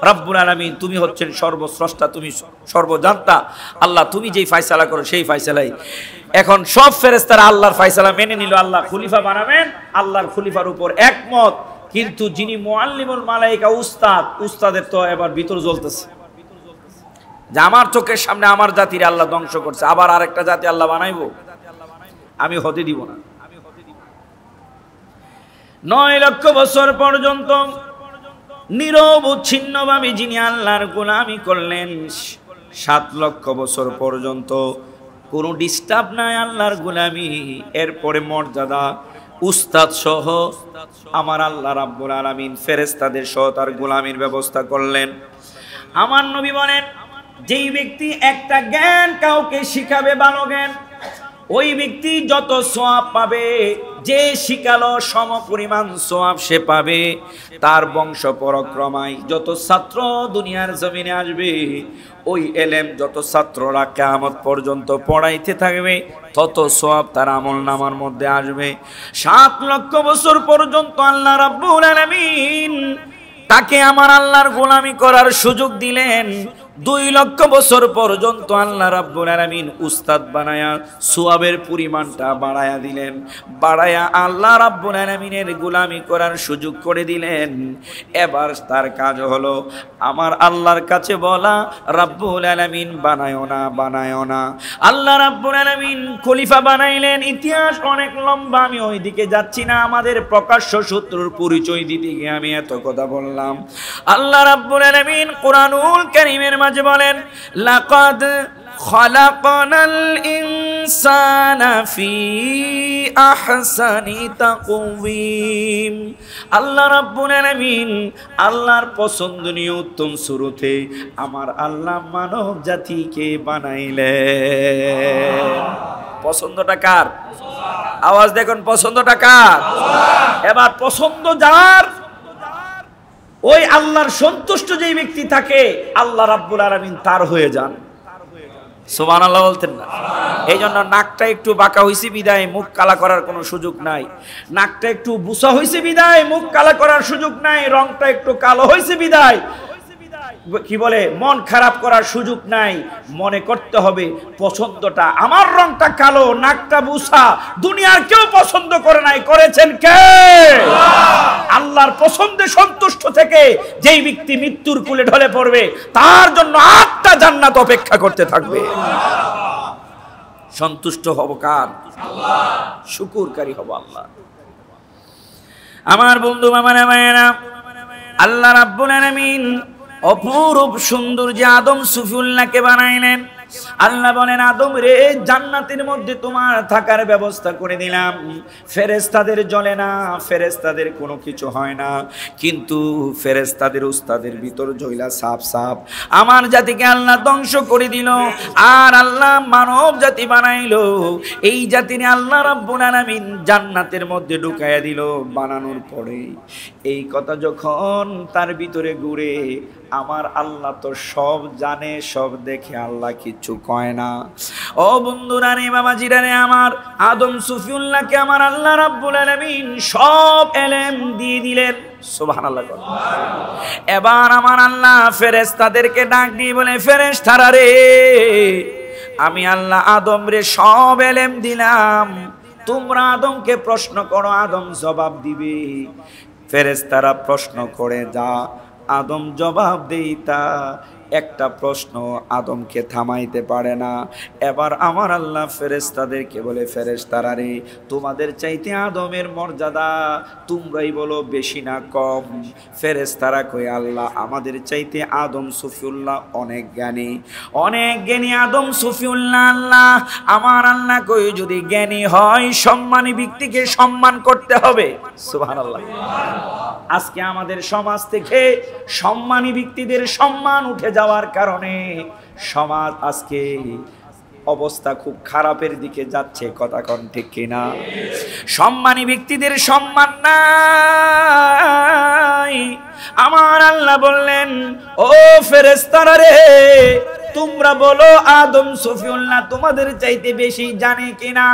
রাব্বুল আলামিন, তুমি হচ্ছেন সর্বস্রষ্টা, তুমি সর্বজান্তা। আল্লাহ তুমি যেই ফয়সালা করো সেই ফয়সালাই। এখন সব ফেরেশতারা আল্লাহর ফয়সালা মেনে নিল, আল্লাহ খলিফা বানাবেন, আল্লাহর খলিফার উপর একমত। কিন্তু যিনি মুআল্লিমুল মালাইকা, উস্তাদ, উস্তাদের তো এবার ভিতর জ্বলতেছে যে আমার চোখের সামনে আমার জাতির আল্লাহ ধ্বংস করছে, আবার আরেকটা জাতি আল্লাহ বানাইবো, আমি হতে দিব না। 9 লক্ষ বছর পর্যন্ত নিরবচ্ছিন্নভাবে যিনি আল্লাহর গোলামি করলেন, 7 লক্ষ বছর পর্যন্ত কোনো ডিস্টার্ব নাই আল্লাহর গোলামি। এরপরে মর্যাদা উস্তাদ সহ আমার আল্লাহ রাব্বুল আলামিন ফেরেশতাদের সহ তার গোলামির ব্যবস্থা করলেন। আমার নবী বলেন, যেই ব্যক্তি একটা জ্ঞান কাউকে শিখাবে, ভালো জ্ঞান, ওই ব্যক্তি যত সওয়াব পাবে, যে শিখালো সম পরিমাণ সওয়াব সে পাবে। তার বংশ পরক্রমায় যত ছাত্র দুনিয়ার জমিনে আসবে, ওই এলেম যত ছাত্ররা কিয়ামত পর্যন্ত পড়াইতে থাকবে, তত সওয়াব তার আমলনামার মধ্যে আসবে। 7 লক্ষ বছর পর্যন্ত আল্লাহ রাব্বুল আলামিন তাকে আমার আল্লাহর গোলামি করার সুযোগ দিলেন। 2 লক্ষ বছর পর্যন্ত আল্লাহ রাব্বুল আলামিন উস্তাদ বানায়া সওয়াবের পরিমাণটা বাড়ায়া দিলেন, বাড়ায়া আল্লাহ রাব্বুল আলামিনের গোলামি করার সুযোগ করে দিলেন। এবার তার কাজ হলো আমার আল্লাহর কাছে বলা, রাব্বুল আলামিন বানায়ও না, বানায়ও না। আল্লাহ রাব্বুল আলামিন খলিফা বানাইলেন। ইতিহাস অনেক লম্বা, আমি ওইদিকে যাচ্ছি না, আমাদের প্রকাশ্য শত্রুর পরিচয় দিতে গিয়ে আমি এত কথা বললাম। আল্লাহ রাব্বুল আলামিন কোরআনুল কারীমের মাঝে বলেন, লাকাদ খালাকনাল ইনসানা ফি আহসানি তাকওয়িম। আল্লাহ রাব্বুল আলামিন আল্লাহর পছন্দনীয় উত্তম সুরতে আমার আল্লাহ মানব জাতিকে বানাইলেন। পছন্দটা কার? আওয়াজ দেখুন, পছন্দটা কার? এবার পছন্দ যার, ওই আল্লাহর সন্তুষ্ট যেই ব্যক্তি থাকে, আল্লাহ রাব্বুল আলামিন তার হয়ে যান। সুবহানাল্লাহ বলতেন না? এই জন্য নাকটা একটু বাঁকা হয়েছে বিদায় মুখ কালা করার কোনো সুযোগ নাই, নাকটা একটু বুসা হয়েছে বিদায় মুখ কালা করার সুযোগ নাই, রংটা একটু কালো হয়েছে বিদায় কি বলে মন খারাপ করার সুযোগ নাই। মনে করতে হবে পছন্দটা, আমার রংটা কালো নাকটা বুসা দুনিয়ার কেউ পছন্দ করে নাই, করেছেন কে? আল্লাহর পছন্দে সন্তুষ্ট থেকে যেই ব্যক্তি মৃত্যুর কুলে ঢলে পড়বে তার জন্য 8টা জান্নাত অপেক্ষা করতে থাকবে। সন্তুষ্ট হব কার? আল্লাহ। শুকরকারী হব আল্লাহ। আমার বন্ধু মামারা মায়েরা, আল্লাহ রাব্বুল আলামিন অপরূপ সুন্দর যে আদম সফিউল্লাহকে বানাইলেন। আল্লাহ বলেন, আদম রে, জান্নাতের মধ্যে তোমার থাকার ব্যবস্থা করে দিলাম। ফেরেশতাদের জ্বলে না, ফেরেশতাদের কোনো কিছু হয় না, কিন্তু ফেরেশতাদের উস্তাদের ভিতর জ্বলা সাপ সাপ। আমার জাতিকে আল্লাহ ধ্বংস করে দিল, আর আল্লাহ মানব জাতি বানাইলো। এই জাতিরে আল্লাহ রাব্বুল আলামিন জান্নাতের মধ্যে ঢুকাইয়া দিল। বানানোর পরে এই কথা যখন তার ভিতরে ঘুরে, আমার আল্লাহ তো সব জানে, সব দেখে, আল্লাহ কিচ্ছু কয় না। ও বন্ধুরা রে, বাবাজিরা রে, আমার আদম সফিউল্লাহকে আমার আল্লাহ রাব্বুল আলামিন সব এলেম দিয়ে দিলেন। সুবহানাল্লাহ। এবার আমার আল্লাহ ফেরেশতাদেরকে ডাক দিয়ে বলে, ফেরেশতারা রে, আমি আল্লাহ আদম রে সব এলেম দিলাম, তোমরা আদমকে প্রশ্ন করো, আদম জবাব দিবে। ফেরেশতারা প্রশ্ন করে, যা আদম জবাব দেই, তা একটা প্রশ্ন আদমকে থামাইতে পারে না। এবার আমার আল্লাহ ফেরেশতাদেরকে বলে, ফেরেশতারা রে, তোমাদের চাইতে আদমের মর্যাদা তোমরাই বলো বেশি না কম? ফেরেশতারা কই, আল্লাহ আমাদের চাইতে আদম সফিউল্লাহ অনেক জ্ঞানী, অনেক জ্ঞানী আদম সফিউল্লাহ। আল্লাহ আমার আল্লাহ কই, যদি জ্ঞানী হয় সম্মানী ব্যক্তিকে সম্মান করতে হবে। সুবহানাল্লাহ। আজকে আমাদের সমাজ থেকে সম্মানী ব্যক্তিদের সম্মান উঠে যাওয়ার কারণে সমাজ আজকে অবস্থা খুব খারাপের দিকে যাচ্ছে। কথা কোন ঠিক কিনা? সম্মানী ব্যক্তিদের সম্মান নাই। আমার আল্লাহ বললেন, ও ফেরেশতারা রে, তোমরা বলো আদম সফিউল্লাহ তোমাদের চাইতে বেশি জানে কিনা?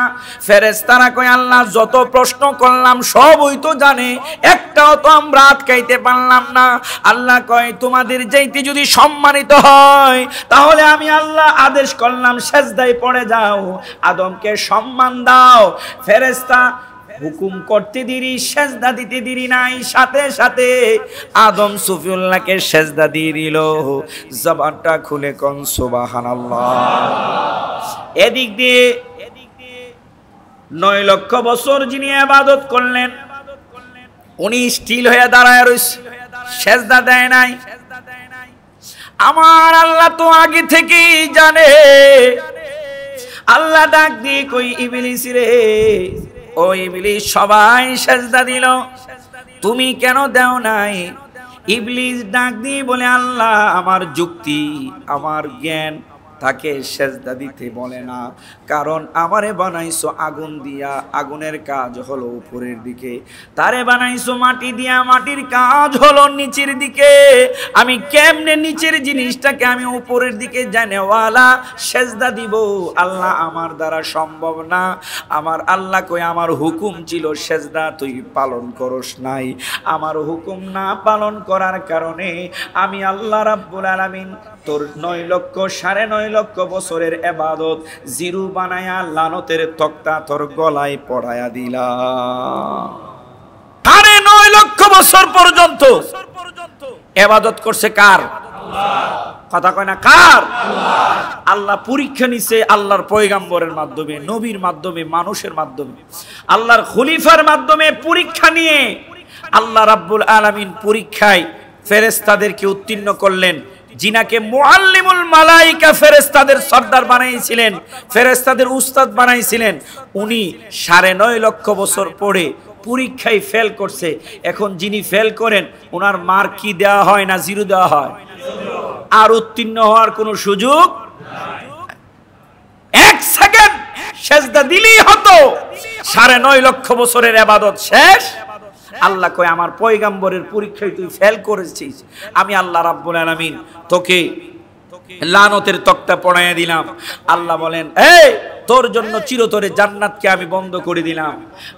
ফেরেশতারা কয়, আল্লাহ যত প্রশ্ন করলাম সবই তো জানে, একটাও তো আমরা আটকাইতে পারলাম না। আল্লাহ কয়, তোমাদের চাইতে যদি সম্মানিত হয় তাহলে আমি আল্লাহ আদেশ করলাম সেজদায় পড়ে যাও, আদমকে সম্মান দাও। ফেরেশতা হুকুম করতে দেরি, সেজদা দিতে দেরি নাই, সাথে সাথে আদম সফিউল্লাহকে সেজদা দিয়ে দিল। জবানটা খুলে কোন সুবহানাল্লাহ। এদিক দিয়ে 9 লক্ষ বছর যিনি ইবাদত করলেন, উনি স্টিল হয়ে দাঁড়ায় রইছে, সেজদা দেয় নাই। আমার আল্লাহ তো আগে থেকেই জানে। আল্লাহ ডাক দিয়ে কই, ইবলিস রে, ও ইবলিস, সবাই সেজদা দিল, তুমি কেন দেও নাই? ইবলিস ডাক দিয়ে বলে, আল্লাহ আমার যুক্তি, আমার জ্ঞান তাকে সেজদা দিতে বলে না, কারণ আমারে বানাইছো আগুন দিয়া, আগুনের কাজ হলো উপরের দিকে, তারে বানাইছো মাটি দিয়া, মাটির কাজ হলো নিচের দিকে। আমি কেমনে নিচের জিনিসটাকে আমি উপরের দিকে জানেওয়ালা সেজদা দিব? আল্লাহ আমার দ্বারা সম্ভব না। আমার আল্লাহ কই, আমার হুকুম ছিল সেজদা তুই পালন করস নাই, আমার হুকুম না পালন করার কারণে আমি আল্লাহ রাব্বুল আলামিন তোর 9 লক্ষ 9.5 লক্ষ বছরের ইবাদত জিরু বানায়া লানতের তক্তা তোর গলায় পড়ায়া দিলাম। 9.5 লক্ষ বছর পর্যন্ত ইবাদত করছে কার? আল্লাহ। কথা কয় না কার? আল্লাহ। আল্লাহ পরীক্ষা নিছে আল্লাহর পয়গম্বরের মাধ্যমে, নবীর মাধ্যমে, মানুষের মাধ্যমে, আল্লাহর খলিফার মাধ্যমে পরীক্ষা নিয়ে আল্লাহ রাব্বুল আলামিন পরীক্ষায় ফেরেশতাদেরকে উত্তীর্ণ করলেন। যিনাকে মুআল্লিমুল মালাইকা ফেরেশতাদের সর্দার বানাইছিলেন, ফেরেশতাদের উস্তাদ বানাইছিলেন, উনি 9.5 লক্ষ বছর পরে পরীক্ষায় ফেল করছে। এখন যিনি ফেল করেন ওনার মার্ক কি দেওয়া হয় না জিরো দেওয়া হয়? আর উত্তীর্ণ হওয়ার কোনো সুযোগ নাই। 1 সেকেন্ড সেজদা দিলেই হতো, 9.5 লক্ষ বছরের ইবাদত শেষ। আল্লাহ কয়, আমার পয়গম্বরের পরীক্ষায় তুই ফেল করেছিস, আমি আল্লাহ রাব্বুল আলামিন তোকে লানতের তক্তা পড়াইয়া দিলাম। আল্লাহ বলেন, এই তোর জন্য চিরতরে জান্নাতকে আমি বন্ধ করে দিলাম।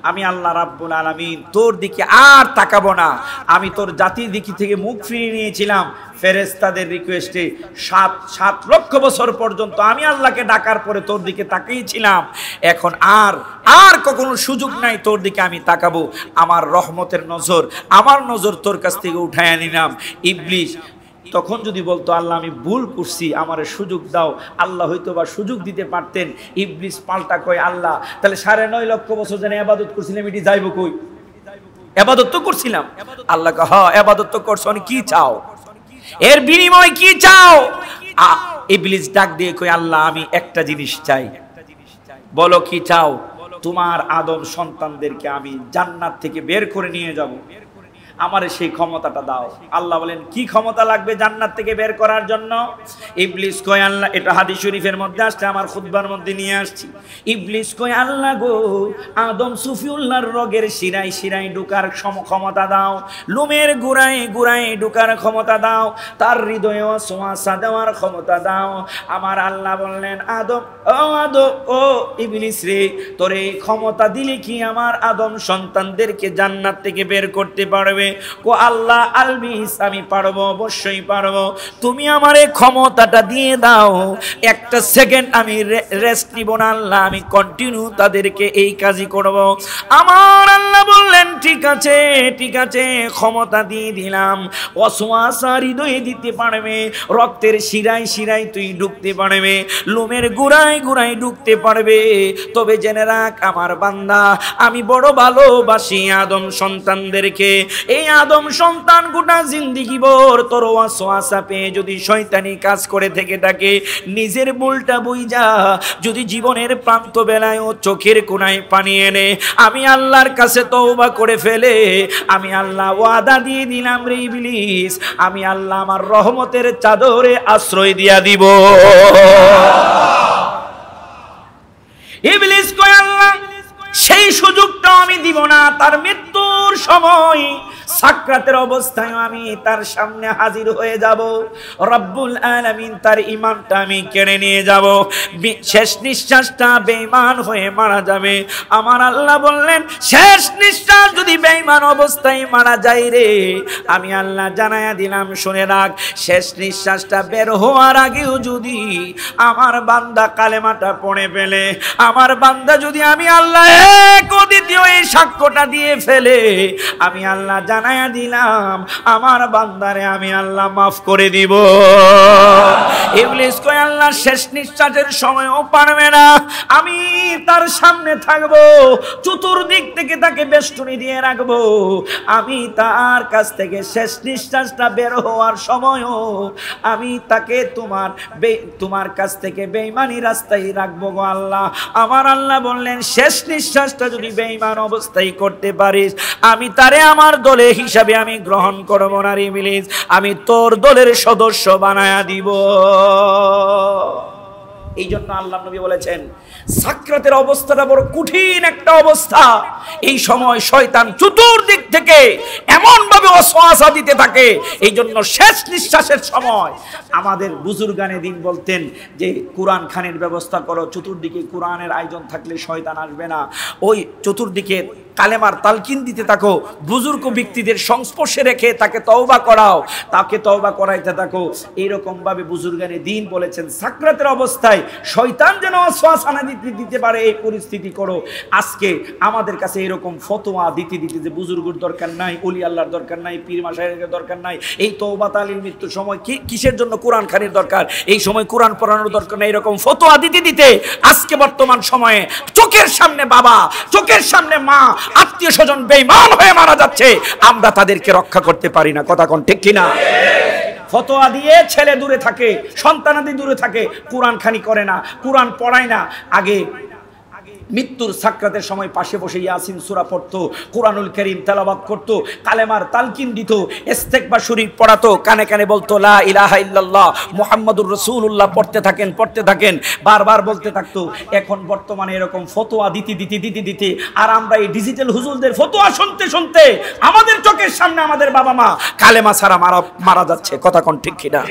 আমি আল্লাহ রাব্বুল আলামিন তোর দিকে আর তাকাবো না। আমি তোর জাতির দিক থেকে মুখ ফিরিয়ে নিয়েছিলাম ফেরেশতাদের রিকোয়েস্টে। 7 লক্ষ বছর পর্যন্ত আমি আল্লাহকে ডাকার পরে তোর দিকে তাকিয়েছিলাম। এখন আর কখনো সুযোগ নাই তোর দিকে আমি তাকাবো। আমার রহমতের নজর, আমার নজর তোর কাছ থেকে উঠাইয়া নিলাম। ইবলিস তখন যদি বলতো, আল্লাহ আমি ভুল করছি, আমারে সুযোগ দাও, আল্লাহ হয়তো বা সুযোগ দিতে পারতেন। ইবলিস পাল্টা কয়, আল্লাহ তাহলে 9.5 লক্ষ বছর যেন ইবাদত করছিলাম, এটি যাইব কই? ইবাদত তো করছিলাম। আল্লাহ কয়, হ্যাঁ ইবাদত তো করছো, কি চাও? এর বিনিময় কি চাও? ইবলিস ডাক দিয়ে কয়, আল্লাহ আমি একটা জিনিস চাই। বলো কি চাও? তোমার আদম সন্তানদেরকে আমি জান্নাত থেকে বের করে নিয়ে যাব, আমারে সেই ক্ষমতাটা দাও। আল্লাহ বলেন, কি ক্ষমতা লাগবে জান্নাত থেকে বের করার জন্য? ইবলিস কয়, আল্লাহ, এটা হাদিস শরীফের মধ্যে আসছে, আমার খুতবার মধ্যে নিয়ে আসছি। ইবলিস কয়, আল্লাহ গো, আদম সুফিউল্লাহর রগের শিরায় শিরায় ঢুকার ক্ষমতা দাও, লোমের গোড়ায় গোড়ায় ঢুকার ক্ষমতা দাও, তার হৃদয়ে ওয়াসওয়াসা দেওয়ার ক্ষমতা দাও। আমার আল্লাহ বললেন, আদম ও ইবলিস রে, তোর এই ক্ষমতা দিলে কি আমার আদম সন্তানদেরকে জান্নাত থেকে বের করতে পারবে? ও আল্লাহ, আলবিস, আমি পারবো, অবশ্যই পারবো। তুমি আমার এই ক্ষমতাটা দিয়ে দাও, একটা সেকেন্ড আমি রেস্ট নিব না আল্লাহ, আমি কন্টিনিউ তাদেরকে এই কাজই করব। আমার আল্লাহ বললেন, ঠিক আছে ঠিক আছে, ক্ষমতা দিয়ে দিলাম। ওয়াসওয়াসা হৃদয়ে দিতে পারবে, রক্তের শিরায় শিরায় তুই ঢুকতে পারবে, লোমের গোড়ায় গোড়ায় ঢুকতে পারবে। তবে জেনে রাখ আমার বান্দা, আমি বড় ভালোবাসি আদম সন্তানদেরকে। এই আদম সন্তান গোটা জিন্দেগি ভর তোর ওয়াসওয়াসা পেয়ে যদি শয়তানি কাজ করে থেকে থাকে, নিজের ভুলটা বুঝা যদি জীবনের প্রান্ত বেলায় ও চোখের কোণায় পানি এনে আমি আল্লাহর কাছে তওবা করে ফেলে, আমি আল্লাহ ওয়াদা দিয়ে দিলাম রে ইবলিস, আমি আল্লাহ আমার রহমতের চাদরে আশ্রয় দিয়া দিব। ইবলিস কয়, আল্লাহ সেই সুযোগটা আমি দিব না। তার মৃত্যুর সময় সাকরাতের অবস্থায় আমি তার সামনে হাজির হয়ে যাব। রব্বুল আলামিন তার ঈমানটা আমি কেড়ে নিয়ে যাব, শেষ নিঃশ্বাসটা বেঈমান হয়ে মারা যাবে। আমার আল্লাহ বললেন, শেষ নিঃশ্বাস যদি বেঈমান অবস্থায় মারা যায় রে, আমি আল্লাহ জানায়া দিলাম, শুনে রাখ, শেষ নিঃশ্বাসটা বের হওয়ার আগেও যদি আমার বান্দা কালেমাটা পড়ে ফেলে, আমার বান্দা যদি আমি আল্লাহ এক ও দ্বিতীয় এই সাক্ষ্যটা দিয়ে ফেলে, আমি আল্লাহ জানায়া দিলাম আমার বান্দারে আমি আল্লাহ মাফ করে দিব। ইবলিস কয়, আল্লাহ শেষ নিঃশ্বাসের সময়ও পারবে না, আমি তার সামনে থাকবো, চতুর্দিক থেকে তাকে বেষ্টনী দিয়ে রাখবো, আমি তার কাছ থেকে শেষ নিঃশ্বাসটা বের হওয়ার সময়ও আমি তাকে তোমার কাছ থেকে বেঈমানি রাস্তায় রাখবো গো আল্লাহ। আমার আল্লাহ বললেন, শেষ নিঃশ্বাসটা যদি বেঈমান অবস্থায় করতে পারিস, আমি তারে আমার দলে হিসাবে আমি গ্রহণ করব না রে ইবলিস, আমি তোর দলের সদস্য বানায়া দিব। এই জন্য আল্লাহ নবী বলেছেন, সাকরাতের অবস্থাটা বড় কঠিন একটা অবস্থা। এই সময় শয়তান চতুর্দিক থেকে এমন ভাবে ওয়াসওয়াসা দিতে থাকে। এই জন্য শেষ নিঃশ্বাসের সময় আমাদের বুজুর্গানে দিন বলতেন যে কোরআন খানের ব্যবস্থা করো, চতুর্দিকে কোরআনের আয়োজন থাকলে শয়তান আসবে না। ওই চতুর্দিকে কালেমার তালকিন দিতে থাকো, বুজুর্গ ব্যক্তিদের সংস্পর্শে রেখে তাকে তওবা করাও, তাকে তওবা করাইতে থাকো। এইরকম ভাবে বুজুর্গানে দিন বলেছেন, সাকরাতের অবস্থায় শয়তান যেন ওয়াসওয়াসা না দিতে পারে এই পরিস্থিতি করো। আজকে আমাদের কাছে এরকম ফতোয়া দিতে যে বুজুর্গের দরকার নাই, ওলি আল্লাহর দরকার নাই, পীর মাশায়েখের দরকার নাই, এই তওবা তালিল মৃত্যুর সময় কিসের জন্য কোরআন খানির দরকার, এই সময় কোরআন পড়ানোর দরকার নাই, এরকম ফতোয়া দিতে আজকে বর্তমান সময়ে চোখের সামনে বাবা, চোখের সামনে মা, আত্মীয় স্বজন বেঈমান হয়ে মারা যাচ্ছে, আমরা তাদেরকে রক্ষা করতে পারি না। কথা কোন ঠিক কিনা? ফতোয়া দিয়ে ছেলে দূরে থাকে, সন্তানাদি দূরে থাকে, কোরআন খানি করে না, কোরআন পড়ায় না। আগে মৃত্যুর সাকরাতের সময় পাশে বসে ইয়াসিন সূরা পড়তো, কোরআনুল কারীম তেলাওয়াত করতো, কালেমার তালকিন দিত, ইস্তেগফার শরীফ পড়াতো, কানে কানে বলতো লা ইলাহা ইল্লাল্লাহ মুহাম্মাদুর রাসূলুল্লাহ, পড়তে থাকেন, বারবার বলতে থাকতো। এখন বর্তমানে এরকম ফতোয়া দিতে আর আমরা এই ডিজিটাল হুজুরদের ফতোয়া শুনতে আমাদের চোখের সামনে আমাদের বাবা মা কালেমা ছাড়া মারা যাচ্ছে। কথা কোন ঠিক কিনা?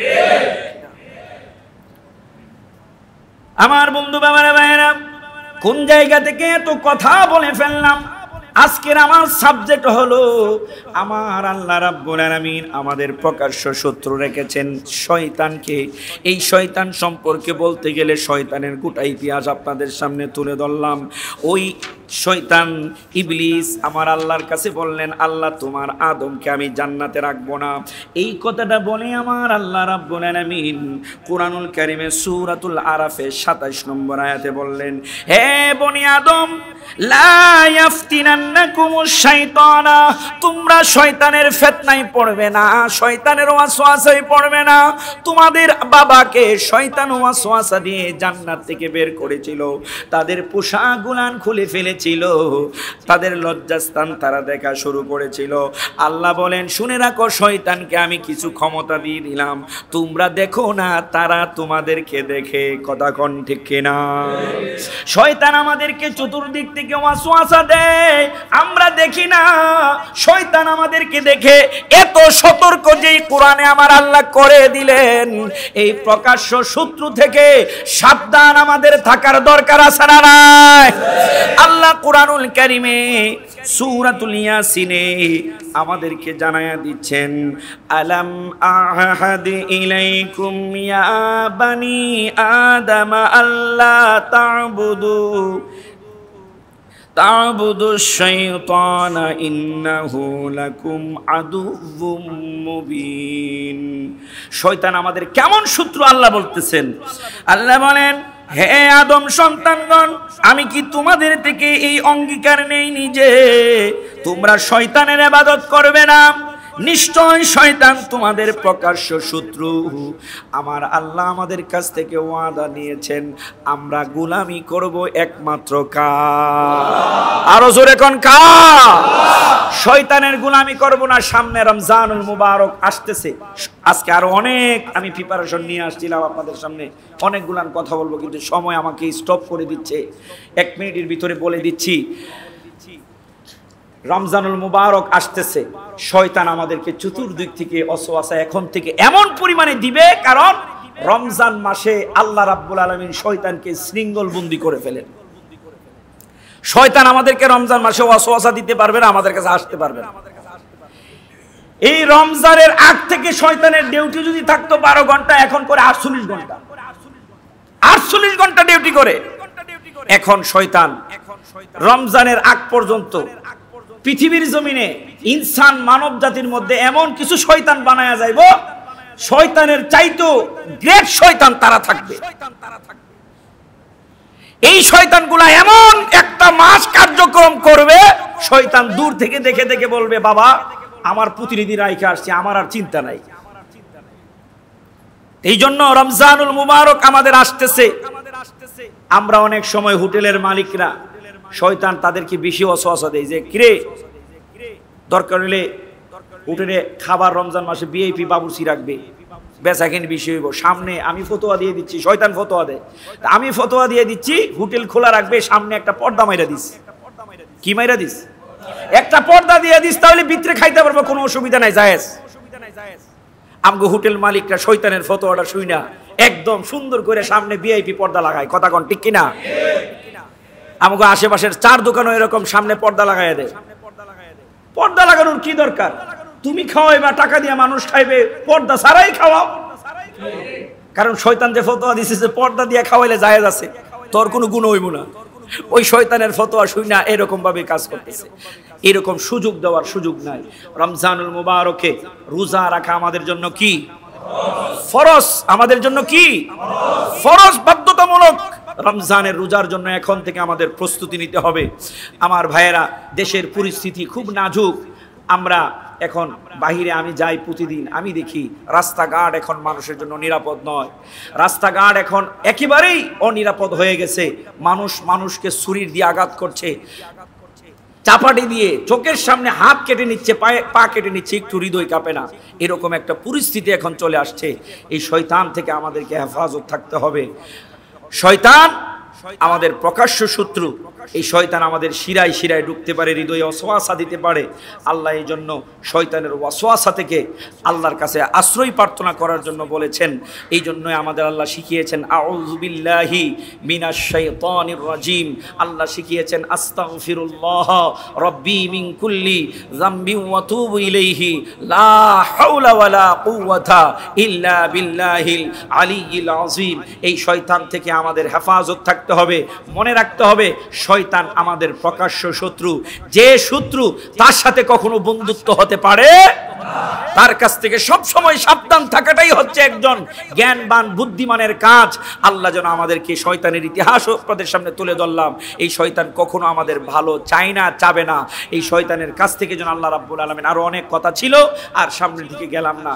আমার বন্ধু বাবারা ভাইয়েরা, কোন জায়গা থেকে এত কথা বলে ফেললাম? আজকের আমার সাবজেক্ট হলো আমার আল্লাহ রাব্বুল আলামিন আমাদের প্রকাশ্য শত্রু রেখেছেন শয়তানকে। এই শয়তান সম্পর্কে বলতে গেলে শয়তানের গোটা ইতিহাস আপনাদের সামনে তুলে ধরলাম। ওই শয়তান ইবলিস আমার আল্লাহর কাছে বললেন, আল্লাহ তোমার আদমকে আমি জান্নাতে রাখবো না। এই কথাটা বলে আমার আল্লাহ রাব্বুল আলামিন কুরআনুল কারীমে সূরাতুল আরাফে ২৭ নম্বর আয়াতে বললেন, হে বনি আদম লা ইয়াফতিনান্নাকুমুশ শাইতানা, তোমরা শয়তানের ফিতনায় পড়বে না, শয়তানের ওয়াসওয়াসায় পড়বে না। তোমাদের বাবাকে শয়তান ওয়াসওয়াসা দিয়ে জান্নাত থেকে বের করেছিল, তাদের পোশাকগুলান খুলে ফেলেছিল, তাদের লজ্জাস্থান তারা দেখা শুরু করেছিল। আল্লাহ বলেন, শুনে রাখো, শয়তানকে আমি কিছু ক্ষমতা দিয়ে দিলাম, তোমরা দেখো না, তারা তোমাদেরকে দেখে। কথা কোন ঠিক কিনা? শয়তান আমাদেরকে চতুর্দিক থেকে ওয়াসওয়াসা দেয়, আমরা দেখি না, শয়তান আমাদেরকে দেখে। এত সতর্ক যেই কোরআনে আমার আল্লাহ করে দিলেন, এই প্রকাশ্য শত্রু থেকে সাবধান আমাদের থাকার দরকার আছে না নাই? আল্লাহ কুরআনুল কারীমে সূরাতুল ইয়াসিনে আমাদেরকে জানায়া দিচ্ছেন, আলাম আহাদ ইলাইকুম ইয়া বানি আদম আল্লাহ তা'বুদুশ শাইতানা ইন্নাহু লাকুম আদুউম মুবিন। শয়তান আমাদের কেমন শত্রু আল্লাহ বলতেছেন। আল্লাহ বলেন, হে আদম সন্তানগণ, আমি কি তোমাদের থেকে এই অঙ্গীকার নেইনি যে তোমরা শয়তানের ইবাদত করবে না? নিশ্চয় শয়তান তোমাদের প্রকাশ্য শত্রু। আমার আল্লাহ আমাদের কাছ থেকে ওয়াদা নিয়েছেন, আমরা গোলামি করব একমাত্র কার? আরো জোরে কোন কার? শয়তানের গোলামি করব না। সামনে রমজানুল মুবারক আসতেছে, আজকে আরো অনেক আমি প্রিপারেশন নিয়ে আসছিলাম আপনাদের সামনে, অনেকগুলান কথা বলবো, কিন্তু সময় আমাকে স্টপ করে দিচ্ছে। 1 মিনিটের ভিতরে বলে দিচ্ছি, রমজানুল মুবারক আসতেছে, শয়তান আমাদেরকে চতুর্দিক থেকে ওয়াসওয়াসা এখন থেকে এমন পরিমাণে দিবে, কারণ রমজান মাসে আল্লাহ রাব্বুল আলামিন শয়তানকে শৃঙ্খলবন্দি করে ফেলেন। শয়তান আমাদেরকে রমজান মাসে ওয়াসওয়াসা দিতে পারবে না, আমাদের কাছে আসতে পারবে না। এই রমজানের আগ থেকে শয়তানের ডিউটি যদি থাকতো 12 ঘন্টা, এখন করে 48 ঘন্টা। 48 ঘন্টা ডিউটি করে। এখন শয়তান রমজানের আগ পর্যন্ত পৃথিবীর জমিনে ইনসান মানব জাতির মধ্যে এমন কিছু শয়তান বানায়া যাইব, শয়তানের চাইতেও গ্রেট শয়তান তারা থাকবে। এই শয়তানগুলা এমন একটা মাস কার্যক্রম করবে, শয়তান দূর থেকে দেখে দেখে বলবে, বাবা আমার প্রতিনিধি রাইখে আসছে, আমার আর চিন্তা নাই। এই জন্য রমজানুল মুবারক আমাদের আসতেছে। আমরা অনেক সময় হোটেলের মালিকরা, শয়তান তাদেরকে বেশি ওয়াসওয়াসা দেয় যে, কিরে দরকার হলে হোটেলে খাবার রমজান মাসে ভিআইপি বাবুর্চি রাখবে, বেচাকেনি বেশি হইব। সামনে আমি ফতোয়া দিয়ে দিচ্ছি, শয়তান ফতোয়া দেয়, আমি ফতোয়া দিয়ে দিচ্ছি হোটেল খোলা রাখবে, সামনে একটা পর্দা মাইরা দিস। কি মাইরা দিস? একটা পর্দা দিয়ে দিস, তাহলে ভিতরে খাইতে পারবো, কোনো অসুবিধা নাই, জায়েজ। আমগো হোটেল মালিকরা শয়তানের ফতোয়াটা শুই না, একদম সুন্দর করে সামনে ভিআইপি পর্দা লাগায়। কথা কোন ঠিক কিনা? আমগো আশেপাশের 4 দোকানও এরকম সামনে পর্দা লাগায় দেয়। পর্দা লাগানোর কি দরকার? তুমি খাওয়াইবা, টাকা দিয়ে মানুষ খাইবে, পর্দা ছাড়াই খাওয়াও। কারণ শয়তান যে ফতোয়া দিছে যে পর্দা দিয়ে খাওয়াইলে জায়েজ আছে, তোর কোনো গুণ হইব না। ওই শয়তানের ফতোয়া শুই না এরকম ভাবে কাজ করতেছে। এরকম সুযোগ দেওয়ার সুযোগ নাই। রমজানুল মুবারকে রোজা রাখা আমাদের জন্য কি ফরজ? আমাদের জন্য কি ফরজ, বাধ্যতামূলক। রমজানের রোজার জন্য এখন থেকে আমাদের প্রস্তুতি নিতে হবে। আমার ভাইয়েরা, দেশের পরিস্থিতি খুব নাজুক। আমরা এখন বাহিরে আমি যাই প্রতিদিন, আমি দেখি রাস্তাঘাট এখন মানুষের জন্য নিরাপদ নয়। রাস্তাঘাট এখন একেবারেই অনিরাপদ হয়ে গেছে। মানুষ মানুষকে ছুরির দিয়ে আঘাত করছে, চাপাটি দিয়ে, চোখের সামনে হাত কেটে নিচ্ছে, পা কেটে নিচ্ছে, একটু হৃদয় কাঁপে না। এরকম একটা পরিস্থিতি এখন চলে আসছে। এই শয়তান থেকে আমাদেরকে হেফাজত থাকতে হবে। শয়তান আমাদের প্রকাশ্য শত্রু। এই শয়তান আমাদের শিরায় শিরায় ঢুকতে পারে, হৃদয়ে ওয়াসওয়াসা দিতে পারে। আল্লাহ এই জন্য শয়তানের ওয়াসওয়াসা থেকে আল্লাহর কাছে আশ্রয় প্রার্থনা করার জন্য বলেছেন। এই জন্যই আমাদের আল্লাহ শিখিয়েছেন আউযু বিল্লাহি মিনাশ শাইতানির রাজিম। আল্লাহ শিখিয়েছেন আস্তাগফিরুল্লাহ রব্বি মিন কুল্লি যামবি ওয়া তুবু ইলাইহি লা হাওলা ওয়ালা কুওয়াতা ইল্লা বিল্লাহিল আলিয়্যিল আযীম। এই শয়তান থেকে আমাদের হেফাজত থাকতে হবে। মনে রাখতে হবে শয়তান আমাদের প্রকাশ্য শত্রু। যে শত্রু তার সাথে কখনো বন্ধুত্ব হতে পারে, তার কাছ থেকে সব সময় সাবধান থাকাটাই হচ্ছে একজন জ্ঞানবান বুদ্ধিমানের কাজ। আল্লাহ যেন আমাদেরকে শয়তানের ইতিহাস আপনাদের সামনে তুলে ধরলাম। এই শয়তান কখনো আমাদের ভালো চায় না, চাবে না। এই শয়তানের কাছ থেকে যেন আল্লাহ রাব্বুল আলামিন, আরো অনেক কথা ছিল আর সামনের দিকে গেলাম না।